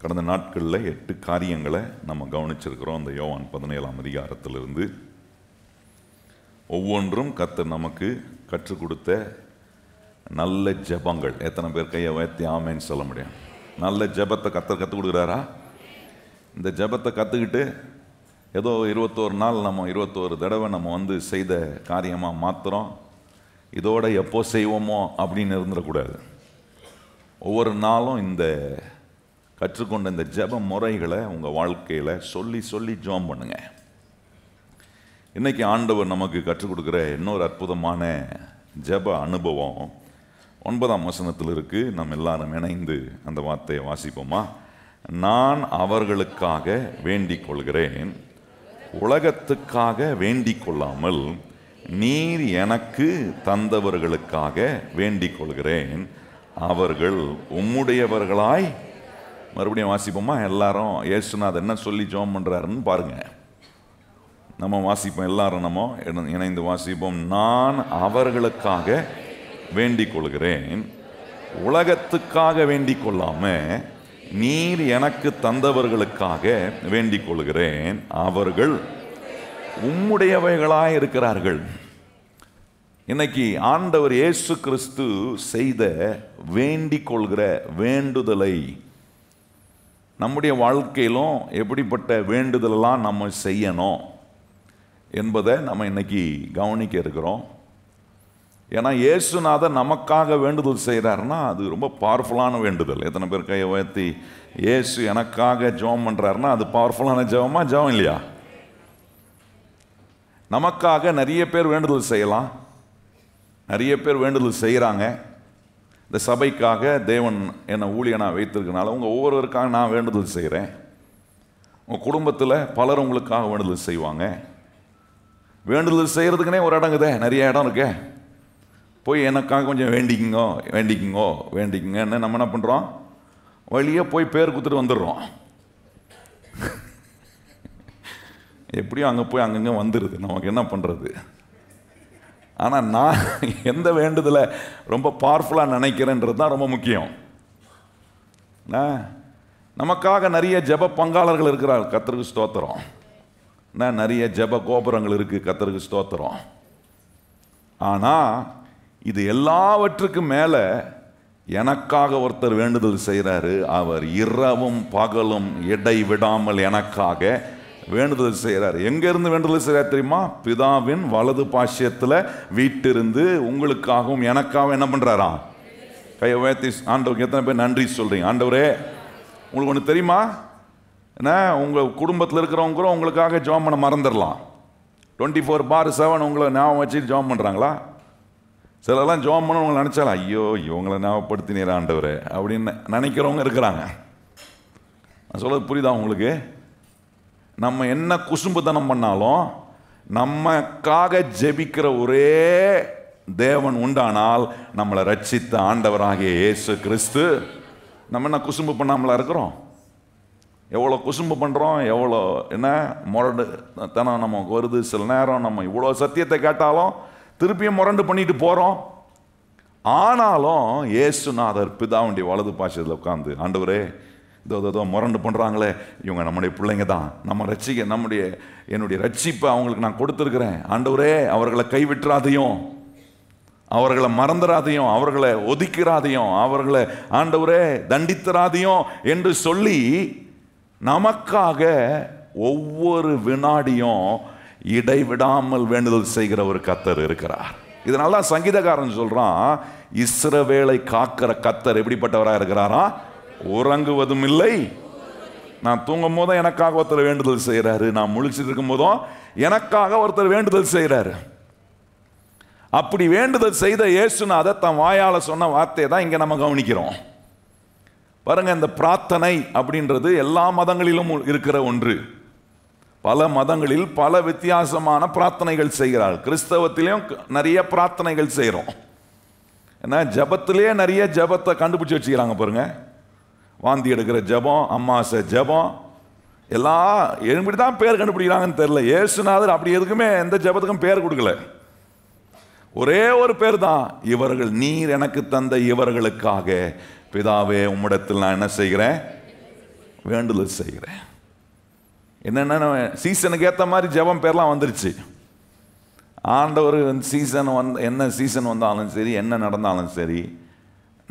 கடந்த நாட்களில் 8 காரியங்களை நம்ம கவனிச்சிருக்கிறோம். அந்த யோவான் 17ஆம் அதிகாரத்திலிருந்து ஒவ்வொன்றும் கர்த்தர் நமக்கு கற்றுக் கொடுத்த நல்ல ஜெபங்கள். எத்தனை பேர் கையை உயர்த்தி ஆமேன்னு சொல்ல முடியும்? நல்ல ஜெபத்தை கர்த்தர் கற்றுக் கொடுக்குறாரா? இந்த ஜெபத்தை கற்றுக்கிட்டு ஏதோ 21 நாள் நம்ம 21 தடவை நம்ம செய்த காரியமாக மாத்திரம் இதோட எப்போ செய்வோமோ அப்படின்னு இருந்துடக்கூடாது. ஒவ்வொரு நாளும் இந்த கற்றுக்கொண்ட இந்த ஜெப முறைகளை உங்கள் வாழ்க்கையில் சொல்லி சொல்லி ஜெபம் பண்ணுங்க. இன்னைக்கு ஆண்டவர் நமக்கு கற்றுக் கொடுக்குற இன்னொரு அற்புதமான ஜெப அனுபவம் 9ஆம் வசனத்தில் இருக்கு. நம்ம எல்லாரும் இணைந்து அந்த வார்த்தையை வாசிப்போமா? நான் அவர்களுக்காக வேண்டிக் கொள்கிறேன், உலகத்துக்காக வேண்டிக் கொள்ளாமல் நீர் எனக்கு தந்தவர்களுக்காக வேண்டிக் கொள்கிறேன், அவர்கள் உம்முடையவர்களாய். மறுபடியும் வாசிப்போமா? எல்லாரும் இயேசுநாதர் என்ன சொல்லி ஜெபம் பண்றாருன்னு பாருங்க. நம்ம வாசிப்போம், எல்லாரும் நம்ம இணைந்து வாசிப்போம். நான் அவர்களுக்காக வேண்டிக் கொள்கிறேன், உலகத்துக்காக வேண்டிக் கொள்ளாம நீர் எனக்கு தந்தவர்களுக்காக வேண்டிக் கொள்கிறேன், அவர்கள் உம்முடையவைகளாய் இருக்கிறார்கள். இன்னைக்கு ஆண்டவர் இயேசு கிறிஸ்து செய்த வேண்டிக் கொள்கிற வேண்டுதலை நம்முடைய வாழ்க்கையிலும் எப்படிப்பட்ட வேண்டுதலெல்லாம் நம்ம செய்யணும் என்பதை நம்ம இன்னைக்கு கவனிக்க இருக்கிறோம். ஏன்னா இயேசுநாதர் நமக்காக வேண்டுதல் செய்கிறாருன்னா அது ரொம்ப பவர்ஃபுல்லான வேண்டுதல். எத்தனை பேர் கையை உயர்த்தி இயேசு எனக்காக ஜெபம் பண்ணுறாருன்னா அது பவர்ஃபுல்லான ஜெபமா? ஜெபம் இல்லையா? நமக்காக நிறைய பேர் வேண்டுதல் செய்யலாம், நிறைய பேர் வேண்டுதல் செய்கிறாங்க. இந்த சபைக்காக தேவன் என்னை ஊழியனாக வைத்திருக்கனால உங்கள் ஒவ்வொருவருக்காக நான் வேண்டுதல் செய்கிறேன். உங்கள் குடும்பத்தில் பலர் உங்களுக்காக வேண்டுதல் செய்வாங்க. வேண்டுதல் செய்கிறதுக்குனே ஒரு இடங்குதே, நிறைய இடம் இருக்கே. போய் எனக்காக கொஞ்சம் வேண்டிக்குங்கோ வேண்டிக்குங்கோ வேண்டிக்குங்கன்னு நம்ம என்ன பண்ணுறோம்? வழியே போய் பேர் கொடுத்துட்டு வந்துடுறோம். எப்படியும் அங்கே போய் அங்கங்கே வந்துடுது, நமக்கு என்ன பண்ணுறது? ஆனால் நான் எந்த வேண்டுதலை ரொம்ப பவர்ஃபுல்லாக நினைக்கிறேன்றது தான் ரொம்ப முக்கியம். நமக்காக நிறைய ஜெப பங்காளர்கள் இருக்கிறார், கர்த்தருக்கு ஸ்தோத்திரம். நிறைய ஜெப கோபுரங்கள் இருக்குது, கர்த்தருக்கு ஸ்தோத்திரம். ஆனால் இது எல்லாவற்றுக்கும் மேலே எனக்காக ஒருத்தர் வேண்டுதல் செய்கிறாரு. அவர் இரவும் பகலும் இடைவிடாமல் எனக்காக வேண்டுதல் செய்கிறார். எங்கேருந்து வேண்டுதல் செய்கிறார் தெரியுமா? பிதாவின் வலது பாஷ்யத்தில் வீட்டிருந்து உங்களுக்காகவும் எனக்காகவும் என்ன பண்ணுறாராம்? கையை உயர்த்தி ஆண்டவருக்கு எத்தனை பேர் நன்றி சொல்கிறீங்க? ஆண்டவரே, உங்களுக்கு ஒன்று தெரியுமா? ஏன்னா உங்கள் குடும்பத்தில் இருக்கிறவங்க உங்களுக்காக ஜெபம் பண்ண மறந்துடலாம். 24/7 உங்களை ஞாபகம் வச்சு ஜெபம் பண்ணுறாங்களா? சிலரெல்லாம் ஜெபம் பண்ண உங்களை நினச்சாலும் ஐயோ இவங்களை ஞாபகப்படுத்தினீர் ஆண்டவரே அப்படின்னு நினைக்கிறவங்க இருக்கிறாங்க. நான் சொல்கிறது புரியுதா உங்களுக்கு? நம்ம என்ன குசும்புத்தனம் பண்ணாலும் நமக்காக ஜெபிக்கிற ஒரே தேவன் உண்டானால் நம்மளை ரட்சித்த ஆண்டவராகிய இயேசு கிறிஸ்து. நம்ம என்ன குசும்பு பண்ணாமலா இருக்கிறோம்? எவ்வளோ குசும்பு பண்ணுறோம், எவ்வளோ என்ன முரண்டு தனம் நமக்கு வருது. சில நேரம் நம்ம இவ்வளோ சத்தியத்தை கேட்டாலும் திருப்பியும் முரண்டு பண்ணிட்டு போகிறோம். ஆனாலும் இயேசுநாதர் பிதாவுடைய வலது பாஷையில் உட்காந்து ஆண்டவரே இதோ முரண்டு பண்ணுறாங்களே, இவங்க நம்முடைய பிள்ளைங்க தான், நம்ம ரட்சிக்க என்னுடைய ரட்சிப்பை அவங்களுக்கு நான் கொடுத்துருக்கிறேன். ஆண்டவரே அவர்களை கைவிட்டுறாதையும், அவர்களை மறந்துடாதையும், அவர்களை ஒதுக்கிறாதையும், அவர்களை ஆண்டவரே தண்டித்தராதையும் என்று சொல்லி நமக்காக ஒவ்வொரு வினாடியும் இடைவிடாமல் வேண்டுதல் செய்கிற ஒரு கர்த்தர் இருக்கிறார். இதனால தான் சங்கீதக்காரன் சொல்றான், இஸ்ரவேலை காக்கிற கர்த்தர் எப்படிப்பட்டவராக இருக்கிறாரா? உறங்குவதும் இல்லை. நான் தூங்கும் போதும் எனக்காக ஒருத்தர் வேண்டுதல் செய்கிறாரு, நான் முழிச்சிட்டு இருக்கும் போதும் எனக்காக ஒருத்தர் வேண்டுதல் செய்கிறாரு. அப்படி வேண்டுதல் செய்த இயேசுநாதர் தன் வாயால சொன்ன வார்த்தையை தான் இங்கே நம்ம கவனிக்கிறோம். பாருங்க, இந்த பிரார்த்தனை அப்படின்றது எல்லா மதங்களிலும் இருக்கிற ஒன்று. பல மதங்களில் பல வித்தியாசமான பிரார்த்தனைகள் செய்கிறார்கள். கிறிஸ்தவத்திலையும் நிறைய பிரார்த்தனைகள் செய்கிறோம். ஏன்னா ஜபத்திலே நிறைய ஜபத்தை கண்டுபிடிச்சி வச்சுக்கிறாங்க. பாருங்க, வாந்தி எடுக்கிற ஜபம், அம்மாசை ஜபம், எல்லாம் எப்படி தான் பேர் கண்டுபிடிக்கிறாங்கன்னு தெரியல. இயேசுநாதர் அப்படி எதுக்குமே எந்த ஜபத்துக்கும் பேர் கொடுக்கல. ஒரே ஒரு பேர் தான், இவர்கள் நீர் எனக்கு தந்த இவர்களுக்காக பிதாவே உம்மிடத்தில் நான் என்ன செய்கிறேன்? வேண்டுதல் செய்கிறேன். என்னென்ன சீசனுக்கு ஏற்ற மாதிரி ஜெபம் பேர்லாம் வந்துருச்சு. ஆண்டவர் சீசன் என்ன சீசன் வந்தாலும் சரி, என்ன நடந்தாலும் சரி,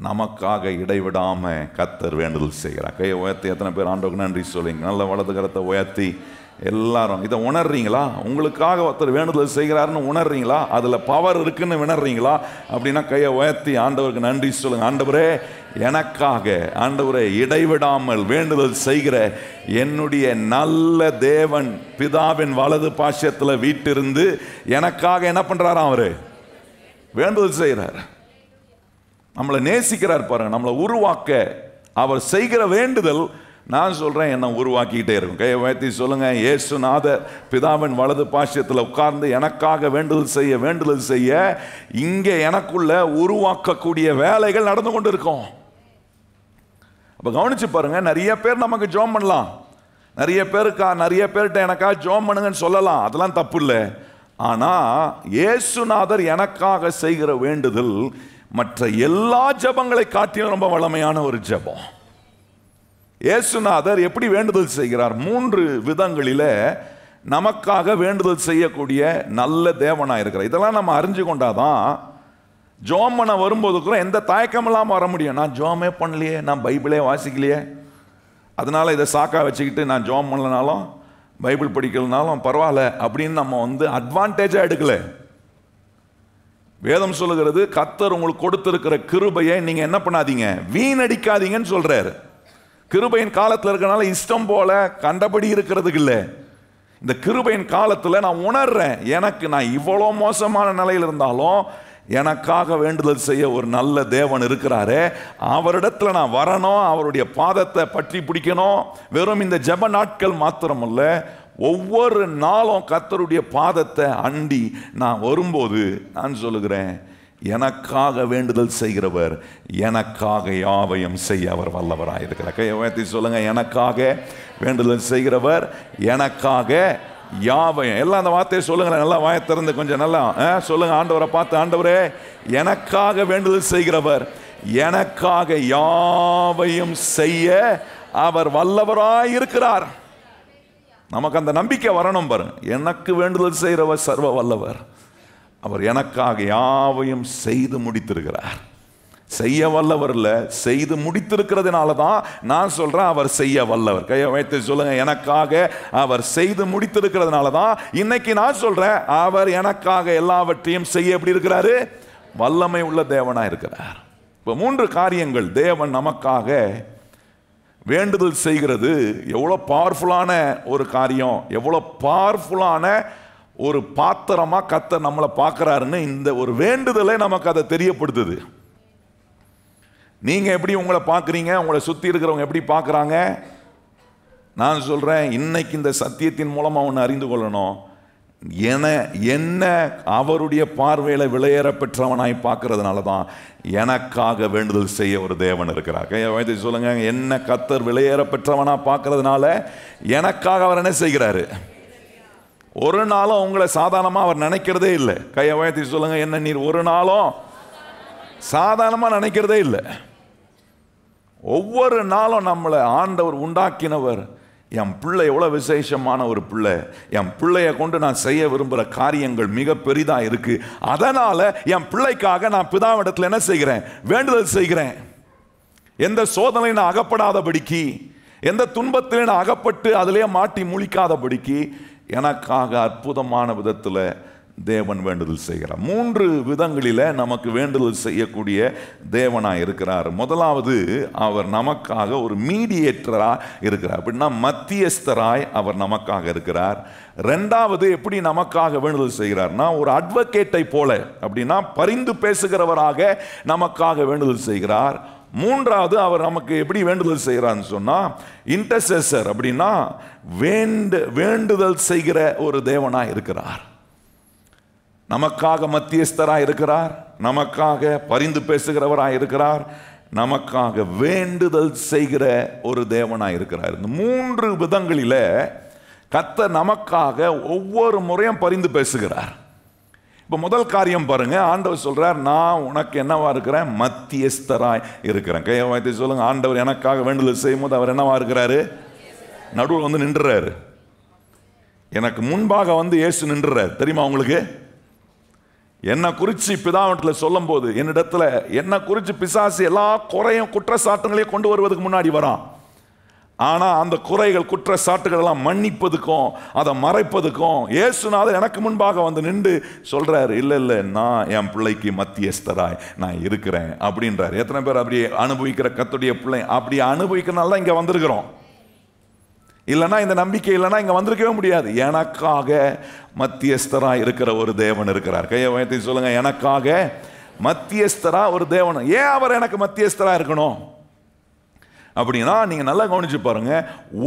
நமக்காக இடைவிடாமல் கர்த்தர் வேண்டுதல் செய்கிறார். கையை உயர்த்தி எத்தனை பேர் ஆண்டவருக்கு நன்றி சொல்லுங்க? நல்ல வலது கரத்தை உயர்த்தி எல்லாரும் இதை உணர்றீங்களா? உங்களுக்காக ஒருத்தர் வேண்டுதல் செய்கிறாருன்னு உணர்றீங்களா? அதில் பவர் இருக்குன்னு உணர்றீங்களா? அப்படின்னா கையை உயர்த்தி ஆண்டவருக்கு நன்றி சொல்லுங்க. ஆண்டவரே, எனக்காக ஆண்டவரே இடைவிடாமல் வேண்டுதல் செய்கிற என்னுடைய நல்ல தேவன் பிதாவின் வலது பாஷ்யத்தில் வீட்டிருந்து எனக்காக என்ன பண்றாராம்? அவரு வேண்டுதல் செய்கிறார். நம்மளை நேசிக்கிறார் பாருங்க. நம்மளை உருவாக்க அவர் செய்கிற வேண்டுதல், நான் சொல்றேன், என்ன உருவாக்கிக்கிட்டே இருக்கும். கையை உயர்த்தி சொல்லுங்க. இயேசுநாதர் பிதாவின் வலது பாஷ்யத்தில் உட்கார்ந்து எனக்காக வேண்டுதல் செய்ய இங்கே எனக்குள்ள உருவாக்கக்கூடிய வேலைகள் நடந்து கொண்டு இருக்கும். அப்ப கவனிச்சு பாருங்க. நிறைய பேர் நமக்கு ஜெபம் பண்ணலாம், நிறைய பேர்கிட்ட எனக்காக ஜெபம் பண்ணுங்கன்னு சொல்லலாம், அதெல்லாம் தப்பு இல்லை. ஆனா இயேசுநாதர் எனக்காக செய்கிற வேண்டுதல் மற்ற எல்லா ஜெபங்களை காட்டிலும் ரொம்ப வளமையான ஒரு ஜெபம். இயேசுநாதர் எப்படி வேண்டுதல் செய்கிறார்? 3 விதங்களில் நமக்காக வேண்டுதல் செய்யக்கூடிய நல்ல தேவனாக இருக்கிறார். இதெல்லாம் நம்ம அறிஞ்சு கொண்டாதான் ஜெபம் பண்ண வரும்போது கூட எந்த தயக்கம் இல்லாமல் வர முடியும். நான் ஜெபமே பண்ணலையே, நான் பைபிளே வாசிக்கலையே, அதனால இதை சாக்கா வச்சுக்கிட்டு நான் ஜெபம் பண்ணலனாலும் பைபிள் படிக்கலனாலும் பரவாயில்ல அப்படின்னு நம்ம அட்வான்டேஜாக எடுக்கல. வேதம் சொல்லுகிறது, கர்த்தர் உங்களுக்கு கொடுத்திருக்கிற கிருபையை நீங்க என்ன பண்ணாதீங்க, வீணடிக்காதீங்கன்னு சொல்றாரு. கிருபையின் காலத்தில் இருக்கிறனால இஷ்டம் போல கண்டபடி இருக்கிறதுக்கு இல்லை. இந்த கிருபையின் காலத்தில் நான் உணர்றேன், நான் இவ்வளோ மோசமான நிலையில் இருந்தாலும் எனக்காக வேண்டுதல் செய்ய ஒரு நல்ல தேவன் இருக்கிறாரு. அவரிடத்துல நான் வரணும், அவருடைய பாதத்தை பற்றி பிடிக்கணும். வெறும் இந்த ஜெப நாட்கள் மாத்திரமல்ல, ஒவ்வொரு நாளும் கர்த்தருடைய பாதத்தை அண்டி நான் வரும்போது நான் சொல்லுகிறேன், எனக்காக வேண்டுதல் செய்கிறவர் எனக்காக யாவையும் செய்ய அவர் வல்லவராயிருக்கிறார். கையை உயர்த்தி சொல்லுங்க. எனக்காக வேண்டுதல் செய்கிறவர் எனக்காக யாவையும். எல்லாம் அந்த வார்த்தையை சொல்லுங்க. நல்லா வாயை திறந்து கொஞ்சம் நல்லா சொல்லுங்க. ஆண்டவரை பார்த்து, ஆண்டவரே, எனக்காக வேண்டுதல் செய்கிறவர் எனக்காக யாவையும் செய்ய அவர் வல்லவராயிருக்கிறார். நமக்கு அந்த நம்பிக்கை வரணும் பாருங்க. எனக்கு வேண்டுதல் செய்கிறவர் சர்வ வல்லவர், அவர் எனக்காக யாவையும் செய்து முடித்திருக்கிறார். செய்ய வல்லவர் இல்ல, செய்து முடித்திருக்கிறதுனால தான் நான் சொல்றேன் அவர் செய்ய வல்லவர். கையை வைத்து சொல்லுங்க. எனக்காக அவர் செய்து முடித்திருக்கிறதுனால தான் இன்னைக்கு நான் சொல்றேன், அவர் எனக்காக எல்லாவற்றையும் செய்ய எப்படி இருக்கிறாரு? வல்லமை உள்ள தேவனா இருக்கிறார். இப்போ 3 காரியங்கள் தேவன் நமக்காக வேண்டுதல் செய்கிறது எவ்வளோ பவர்ஃபுல்லான ஒரு காரியம், எவ்வளோ பவர்ஃபுல்லான ஒரு பாத்திரமா கர்த்தர் நம்மளை பார்க்கிறாருன்னு இந்த ஒரு வேண்டுதலை நமக்கு அதை தெரியப்படுத்துது. நீங்க எப்படி உங்களை பார்க்குறீங்க, உங்களை சுற்றி இருக்கிறவங்க எப்படி பார்க்குறாங்க? நான் சொல்றேன், இன்னைக்கு இந்த சத்தியத்தின் மூலமாக ஒன்று அறிந்து கொள்ளணும். என்ன அவருடைய பார்வையில் விலையேற பெற்றவனாய் பார்க்கறதுனால தான் எனக்காக வேண்டுதல் செய்ய ஒரு தேவன் இருக்கிறார். கையை வைத்து சொல்லுங்க. என்ன கர்த்தர் விலையேற பெற்றவனா பார்க்கறதுனால எனக்காக அவர் என்ன செய்கிறாரு? ஒரு நாளும் உங்களை சாதாரணமாக அவர் நினைக்கிறதே இல்லை. கையை வைத்து சொல்லுங்க. என்ன நீர் ஒரு நாளும் சாதாரணமாக நினைக்கிறதே இல்லை. ஒவ்வொரு நாளும் நம்மளை ஆண்டவர் உண்டாக்கினவர், என் பிள்ளை எவ்வளோ விசேஷமான ஒரு பிள்ளை, என் பிள்ளைய கொண்டு நான் செய்ய விரும்புகிற காரியங்கள் மிக பெரிதாக இருக்கு, அதனால என் பிள்ளைக்காக நான் பிதாவிடத்தில் என்ன செய்கிறேன்? வேண்டுதல் செய்கிறேன். எந்த சோதனையும் நான் அகப்படாதபடிக்கு, எந்த துன்பத்திலே நான் அகப்பட்டு அதிலே மாட்டி முழிக்காதபடிக்கு எனக்காக அற்புதமான விதத்தில் தேவன் வேண்டுதல் செய்கிறார். 3 விதங்களில் நமக்கு வேண்டுதல் செய்யக்கூடிய தேவனாக இருக்கிறார். முதலாவது, அவர் நமக்காக ஒரு மீடியேட்டராக இருக்கிறார். அப்படின்னா மத்தியஸ்தராய் அவர் நமக்காக இருக்கிறார். 2வது, எப்படி நமக்காக வேண்டுதல் செய்கிறார்னா ஒரு அட்வொகேட்டை போல, அப்படின்னா பரிந்து பேசுகிறவராக நமக்காக வேண்டுதல் செய்கிறார். 3வது, அவர் நமக்கு எப்படி வேண்டுதல் செய்கிறார்னு சொன்னா இன்டர்செசர், அப்படின்னா வேண்டுதல் செய்கிற ஒரு தேவனாக இருக்கிறார். நமக்காக மத்தியஸ்தராக இருக்கிறார், நமக்காக பரிந்து பேசுகிறவராக இருக்கிறார், நமக்காக வேண்டுதல் செய்கிற ஒரு தேவனாக இருக்கிறார். இந்த 3 விதங்களில் கர்த்தர் நமக்காக ஒவ்வொரு முறையும் பரிந்து பேசுகிறார். இப்போ முதல் காரியம் பாருங்க, ஆண்டவர் சொல்றார், நான் உனக்கு என்னவா இருக்கிறேன்? மத்தியஸ்தராய் இருக்கிறேன். கையை வைத்து சொல்லுங்க. ஆண்டவர் எனக்காக வேண்டுதல் செய்யும் போது அவர் என்னவா இருக்கிறாரு? நடுவில் வந்து நின்றுறாரு. எனக்கு முன்பாக வந்து இயேசு நின்றுறாரு. தெரியுமா உங்களுக்கு? என்னை குறித்து பிதாவத்தில் சொல்லும் போது என்னிடத்துல என்னை குறித்து பிசாசு எல்லா குறையும் குற்றச்சாட்டுகளையும் கொண்டு வருவதுக்கு முன்னாடி வரான். ஆனால் அந்த குறைகள் குற்றச்சாட்டுகள் எல்லாம் மன்னிப்பதுக்கும் அதை மறைப்பதுக்கும் இயேசுநாதர் எனக்கு முன்பாக வந்து நின்று சொல்றாரு, இல்லை இல்லை, நான் என் பிள்ளைக்கு மத்தியஸ்தராய் நான் இருக்கிறேன் அப்படின்றார். எத்தனை பேர் அப்படி அனுபவிக்கிற கர்த்தருடைய பிள்ளை? அப்படி அனுபவிக்கிறனால தான் இங்கே வந்திருக்கிறோம். இல்லைன்னா இந்த நம்பிக்கை இல்லைன்னா இங்கே வந்திருக்கவே முடியாது. எனக்காக மத்தியஸ்தராக இருக்கிற ஒரு தேவன் இருக்கிறார். கையை உயர்த்தி சொல்லுங்க, எனக்காக மத்தியஸ்தராக ஒரு தேவன். ஏன் அவர் எனக்கு மத்தியஸ்தராக இருக்கணும் அப்படின்னா, நீங்கள் நல்லா கவனிச்சு பாருங்க,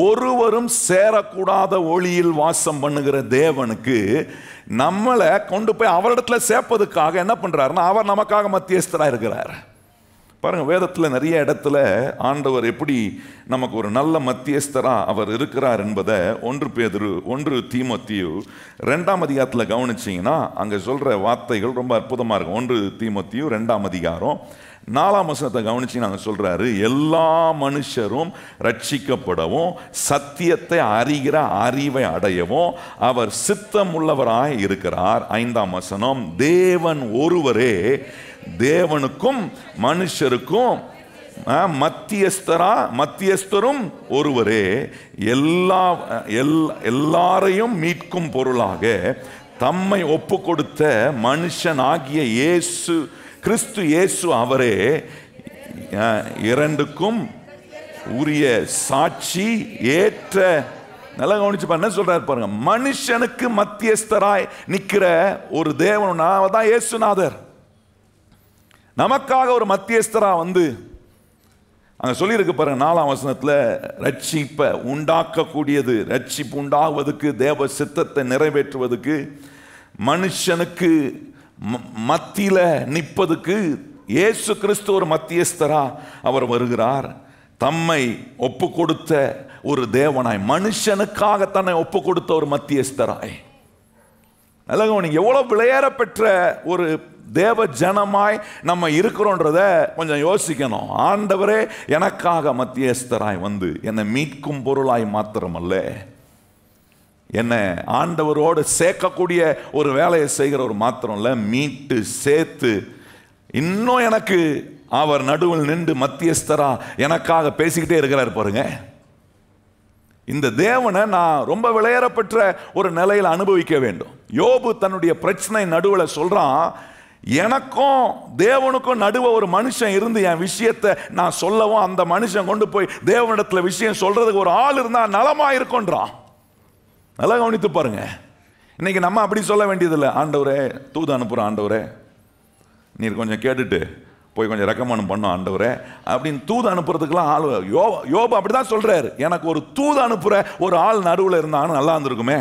ஒருவரும் சேரக்கூடாத ஒளியில் வாசம் பண்ணுகிற தேவனுக்கு நம்மளை கொண்டு போய் அவரிடத்துல சேர்ப்பதுக்காக என்ன பண்றாருன்னா, அவர் நமக்காக மத்தியஸ்தராக இருக்கிறார். பாருங்க, வேதத்தில் நிறைய இடத்துல ஆண்டவர் எப்படி நமக்கு ஒரு நல்ல மத்தியஸ்தரா அவர் இருக்கிறார் என்பதை 1 தீமோத்தேயு 2ஆம் அதிகாரத்தில் கவனிச்சிங்கன்னா அங்கே சொல்கிற வார்த்தைகள் ரொம்ப அற்புதமாக இருக்கும். 1 தீமோத்தேயு 2ஆம் அதிகாரம் 4ஆம் வசனத்தை கவனிச்சு நாங்கள் சொல்றாரு, எல்லா மனுஷரும் ரட்சிக்கப்படவும் சத்தியத்தை அறிகிற அறிவை அடையவும் அவர் சித்தம் உள்ளவராய் இருக்கிறார். 5ஆம் வசனம், தேவன் ஒருவரே, தேவனுக்கும் மனுஷருக்கும் மத்தியஸ்தரும் ஒருவரே, எல்லாரையும் மீட்கும் பொருளாக தம்மை ஒப்பு கொடுத்த மனுஷன் ஆகிய கிறிஸ்து இயேசு அவரே இரண்டுக்கும் உரிய சாட்சி ஏற்ற. நல்லா கவனிச்சு பாருங்க, என்ன சொல்றாரு பாருங்க, மனுஷனுக்கு மத்தியஸ்தராய் நிற்கிற ஒரு தேவன் தான் இயேசுநாதர். நமக்காக ஒரு மத்தியஸ்தரா வந்து அங்க சொல்லியிருக்கு பாருங்க 4ஆம் வசனத்துல, ரட்சிப்பை உண்டாக்கக்கூடியது, ரட்சிப்பு உண்டாகுவதற்கு, தேவ சித்தத்தை நிறைவேற்றுவதற்கு, மனுஷனுக்கு மத்தியில நிற்பதுக்கு இயேசு கிறிஸ்து ஒரு மத்தியஸ்தரா அவர் வருகிறார். தம்மை ஒப்பு கொடுத்த ஒரு தேவனாய், மனுஷனுக்காக தன்னை ஒப்பு கொடுத்த ஒரு மத்தியஸ்தராய். நீங்க எவ்வளவு விளையாட பெற்ற ஒரு தேவ ஜனமாய் நம்ம இருக்கிறோன்றத கொஞ்சம் யோசிக்கணும். ஆண்டவரே எனக்காக மத்தியஸ்தராய் வந்து என்னை மீட்கும் பொருளாய் மாத்திரமல்ல, என்னை ஆண்டவரோடு சேர்க்கக்கூடிய ஒரு வேலையை செய்கிற ஒரு மாத்திரம் இல்லை, மீட்டு சேர்த்து இன்னும் எனக்கு அவர் நடுவில் நின்று மத்தியஸ்தரா எனக்காக பேசிக்கிட்டே இருக்கிறார் பாருங்க. இந்த தேவனை நான் ரொம்ப விளையாடப்பட்ட ஒரு நிலையில் அனுபவிக்க வேண்டும். யோபு தன்னுடைய பிரச்சனை நடுவில் சொல்றான், எனக்கும் தேவனுக்கும் நடுவே ஒரு மனுஷன் இருந்து என் விஷயத்தை நான் சொல்லவும் அந்த மனுஷன் கொண்டு போய் தேவனிடத்துல விஷயம் சொல்றதுக்கு ஒரு ஆள் இருந்தா நலமா இருக்கும்ன்றான். நல்லா கவனித்து பாருங்க. இன்னைக்கு நம்ம அப்படி சொல்ல வேண்டியதில்லை, ஆண்டவரே தூது அனுப்புற ஆண்டவரே, நீர் கொஞ்சம் கேட்டுட்டு போய் கொஞ்சம் ரெக்கமெண்ட் பண்ணோம் ஆண்டவரே அப்படின்னு தூது அனுப்புறதுக்கெல்லாம் ஆள். யோபு அப்படிதான் சொல்றாரு, எனக்கு ஒரு தூது அனுப்புற ஒரு ஆள் நடுவில் இருந்தான்னு நல்லா இருந்திருக்குமே.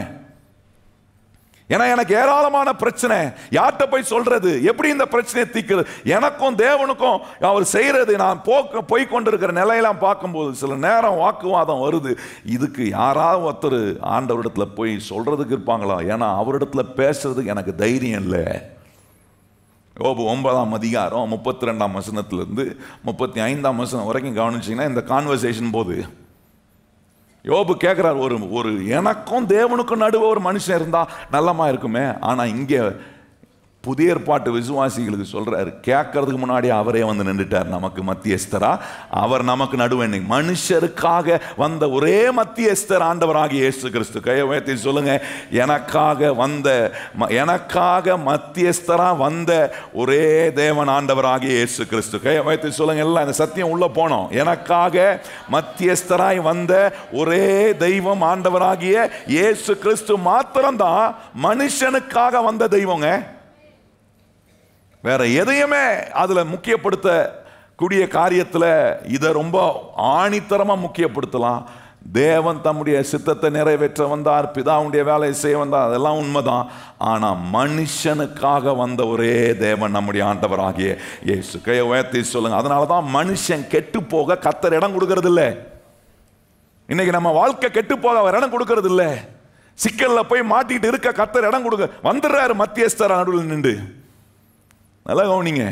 ஏன்னா எனக்கு ஏராளமான பிரச்சனை, யார்கிட்ட போய் சொல்றது, எப்படி இந்த பிரச்சனையை தீர்க்கிறது, எனக்கும் தேவனுக்கும் அவர் செய்யறது நான் போய் கொண்டிருக்கிற நிலையெல்லாம் பார்க்கும்போது சில நேரம் வாக்குவாதம் வருது. இதுக்கு யாராவது ஒருத்தர் ஆண்டவரிடத்துல போய் சொல்றதுக்கு இருப்பாங்களா? ஏன்னா அவரிடத்துல பேசுறதுக்கு எனக்கு தைரியம் இல்லை. யோபு 9ஆம் அதிகாரம் 32ஆம் வசனத்திலிருந்து 35ஆம் வசனம் வரைக்கும் கவனிச்சிங்கன்னா இந்த கான்வர்சேஷன் போது யோபு கேட்கிறார், ஒரு எனக்கும் தேவனுக்கும் நடுவே ஒரு மனுஷன் இருந்தா நல்லமா இருக்குமே. ஆனா இங்கே புதிய ஏற்பாட்டு விசுவாசிகளுக்கு சொல்றாரு, கேட்கறதுக்கு முன்னாடி அவரே வந்து நின்றுட்டார் நமக்கு மத்தியஸ்தரா. அவர் நமக்கு நடுவே மனுஷருக்காக வந்த ஒரே மத்தியஸ்தர் ஆண்டவராகிய இயேசு கிறிஸ்து. கையை உயர்த்தி சொல்லுங்க, எனக்காக மத்தியஸ்தரா வந்த ஒரே தேவன் ஆண்டவராகிய இயேசு கிறிஸ்து. கையை உயர்த்தி சொல்லுங்க, எல்லாம் இந்த சத்தியம் உள்ள போனோம். எனக்காக மத்தியஸ்தராய் வந்த ஒரே தெய்வம் ஆண்டவராகிய இயேசு கிறிஸ்து மாத்திரம்தான் மனுஷனுக்காக வந்த தெய்வங்க. வேற எதையுமே அதுல முக்கியப்படுத்த கூடிய காரியத்தில் இதை ரொம்ப ஆணித்தரமா முக்கியப்படுத்தலாம். தேவன் தம்முடைய சித்தத்தை நிறைவேற்ற வந்தார், பிதாவுடைய வேலையை செய்ய வந்தார், அதெல்லாம் உண்மைதான். ஆனா மனுஷனுக்காக வந்த ஒரே தேவன் நம்முடைய ஆண்டவராகிய இயேசு. கையை உயர்த்தி சொல்லுங்க. அதனாலதான் மனுஷன் கெட்டு போக கர்த்தர் இடம் கொடுக்கறது இல்லை. இன்னைக்கு நம்ம வாழ்க்கை கெட்டு போக அவர் இடம் கொடுக்கறது இல்லை. சிக்கல்ல போய் மாட்டிக்கிட்டு இருக்க கர்த்தர் இடம் கொடுக்க வந்துடுறாரு மத்தியஸ்தர் நடுவில் நின்று. நல்லா கவனிங்க.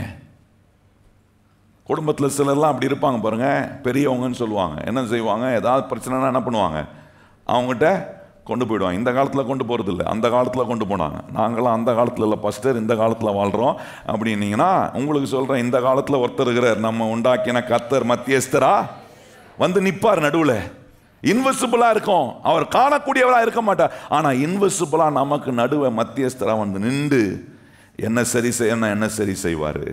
குடும்பத்தில் சிலர்லாம் அப்படி இருப்பாங்க பாருங்க, பெரியவங்கன்னு சொல்லுவாங்க. என்ன செய்வாங்க, ஏதாவது பிரச்சனைனா என்ன பண்ணுவாங்க, அவங்ககிட்ட கொண்டு போயிடுவாங்க. இந்த காலத்தில் கொண்டு போகிறது இல்லை, அந்த காலத்தில் கொண்டு போனாங்க. நாங்களாம் அந்த காலத்தில் இல்லை பாஸ்டர், இந்த காலத்தில் வாழ்கிறோம் அப்படின்னீங்கன்னா உங்களுக்கு சொல்கிறேன், இந்த காலத்தில் ஒருத்தர் இருக்கிறார், நம்ம உண்டாக்கின கர்த்தர் மத்தியஸ்தரா வந்து நிற்பார் நடுவில். இன்விசிபிளாக இருக்கும், அவர் காணக்கூடியவராக இருக்க மாட்டார். ஆனால் இன்விசிபிளாக நமக்கு நடுவே மத்தியஸ்தராக வந்து நின்று என்ன சரி செய்யணும், என்ன சரி செய்வார்,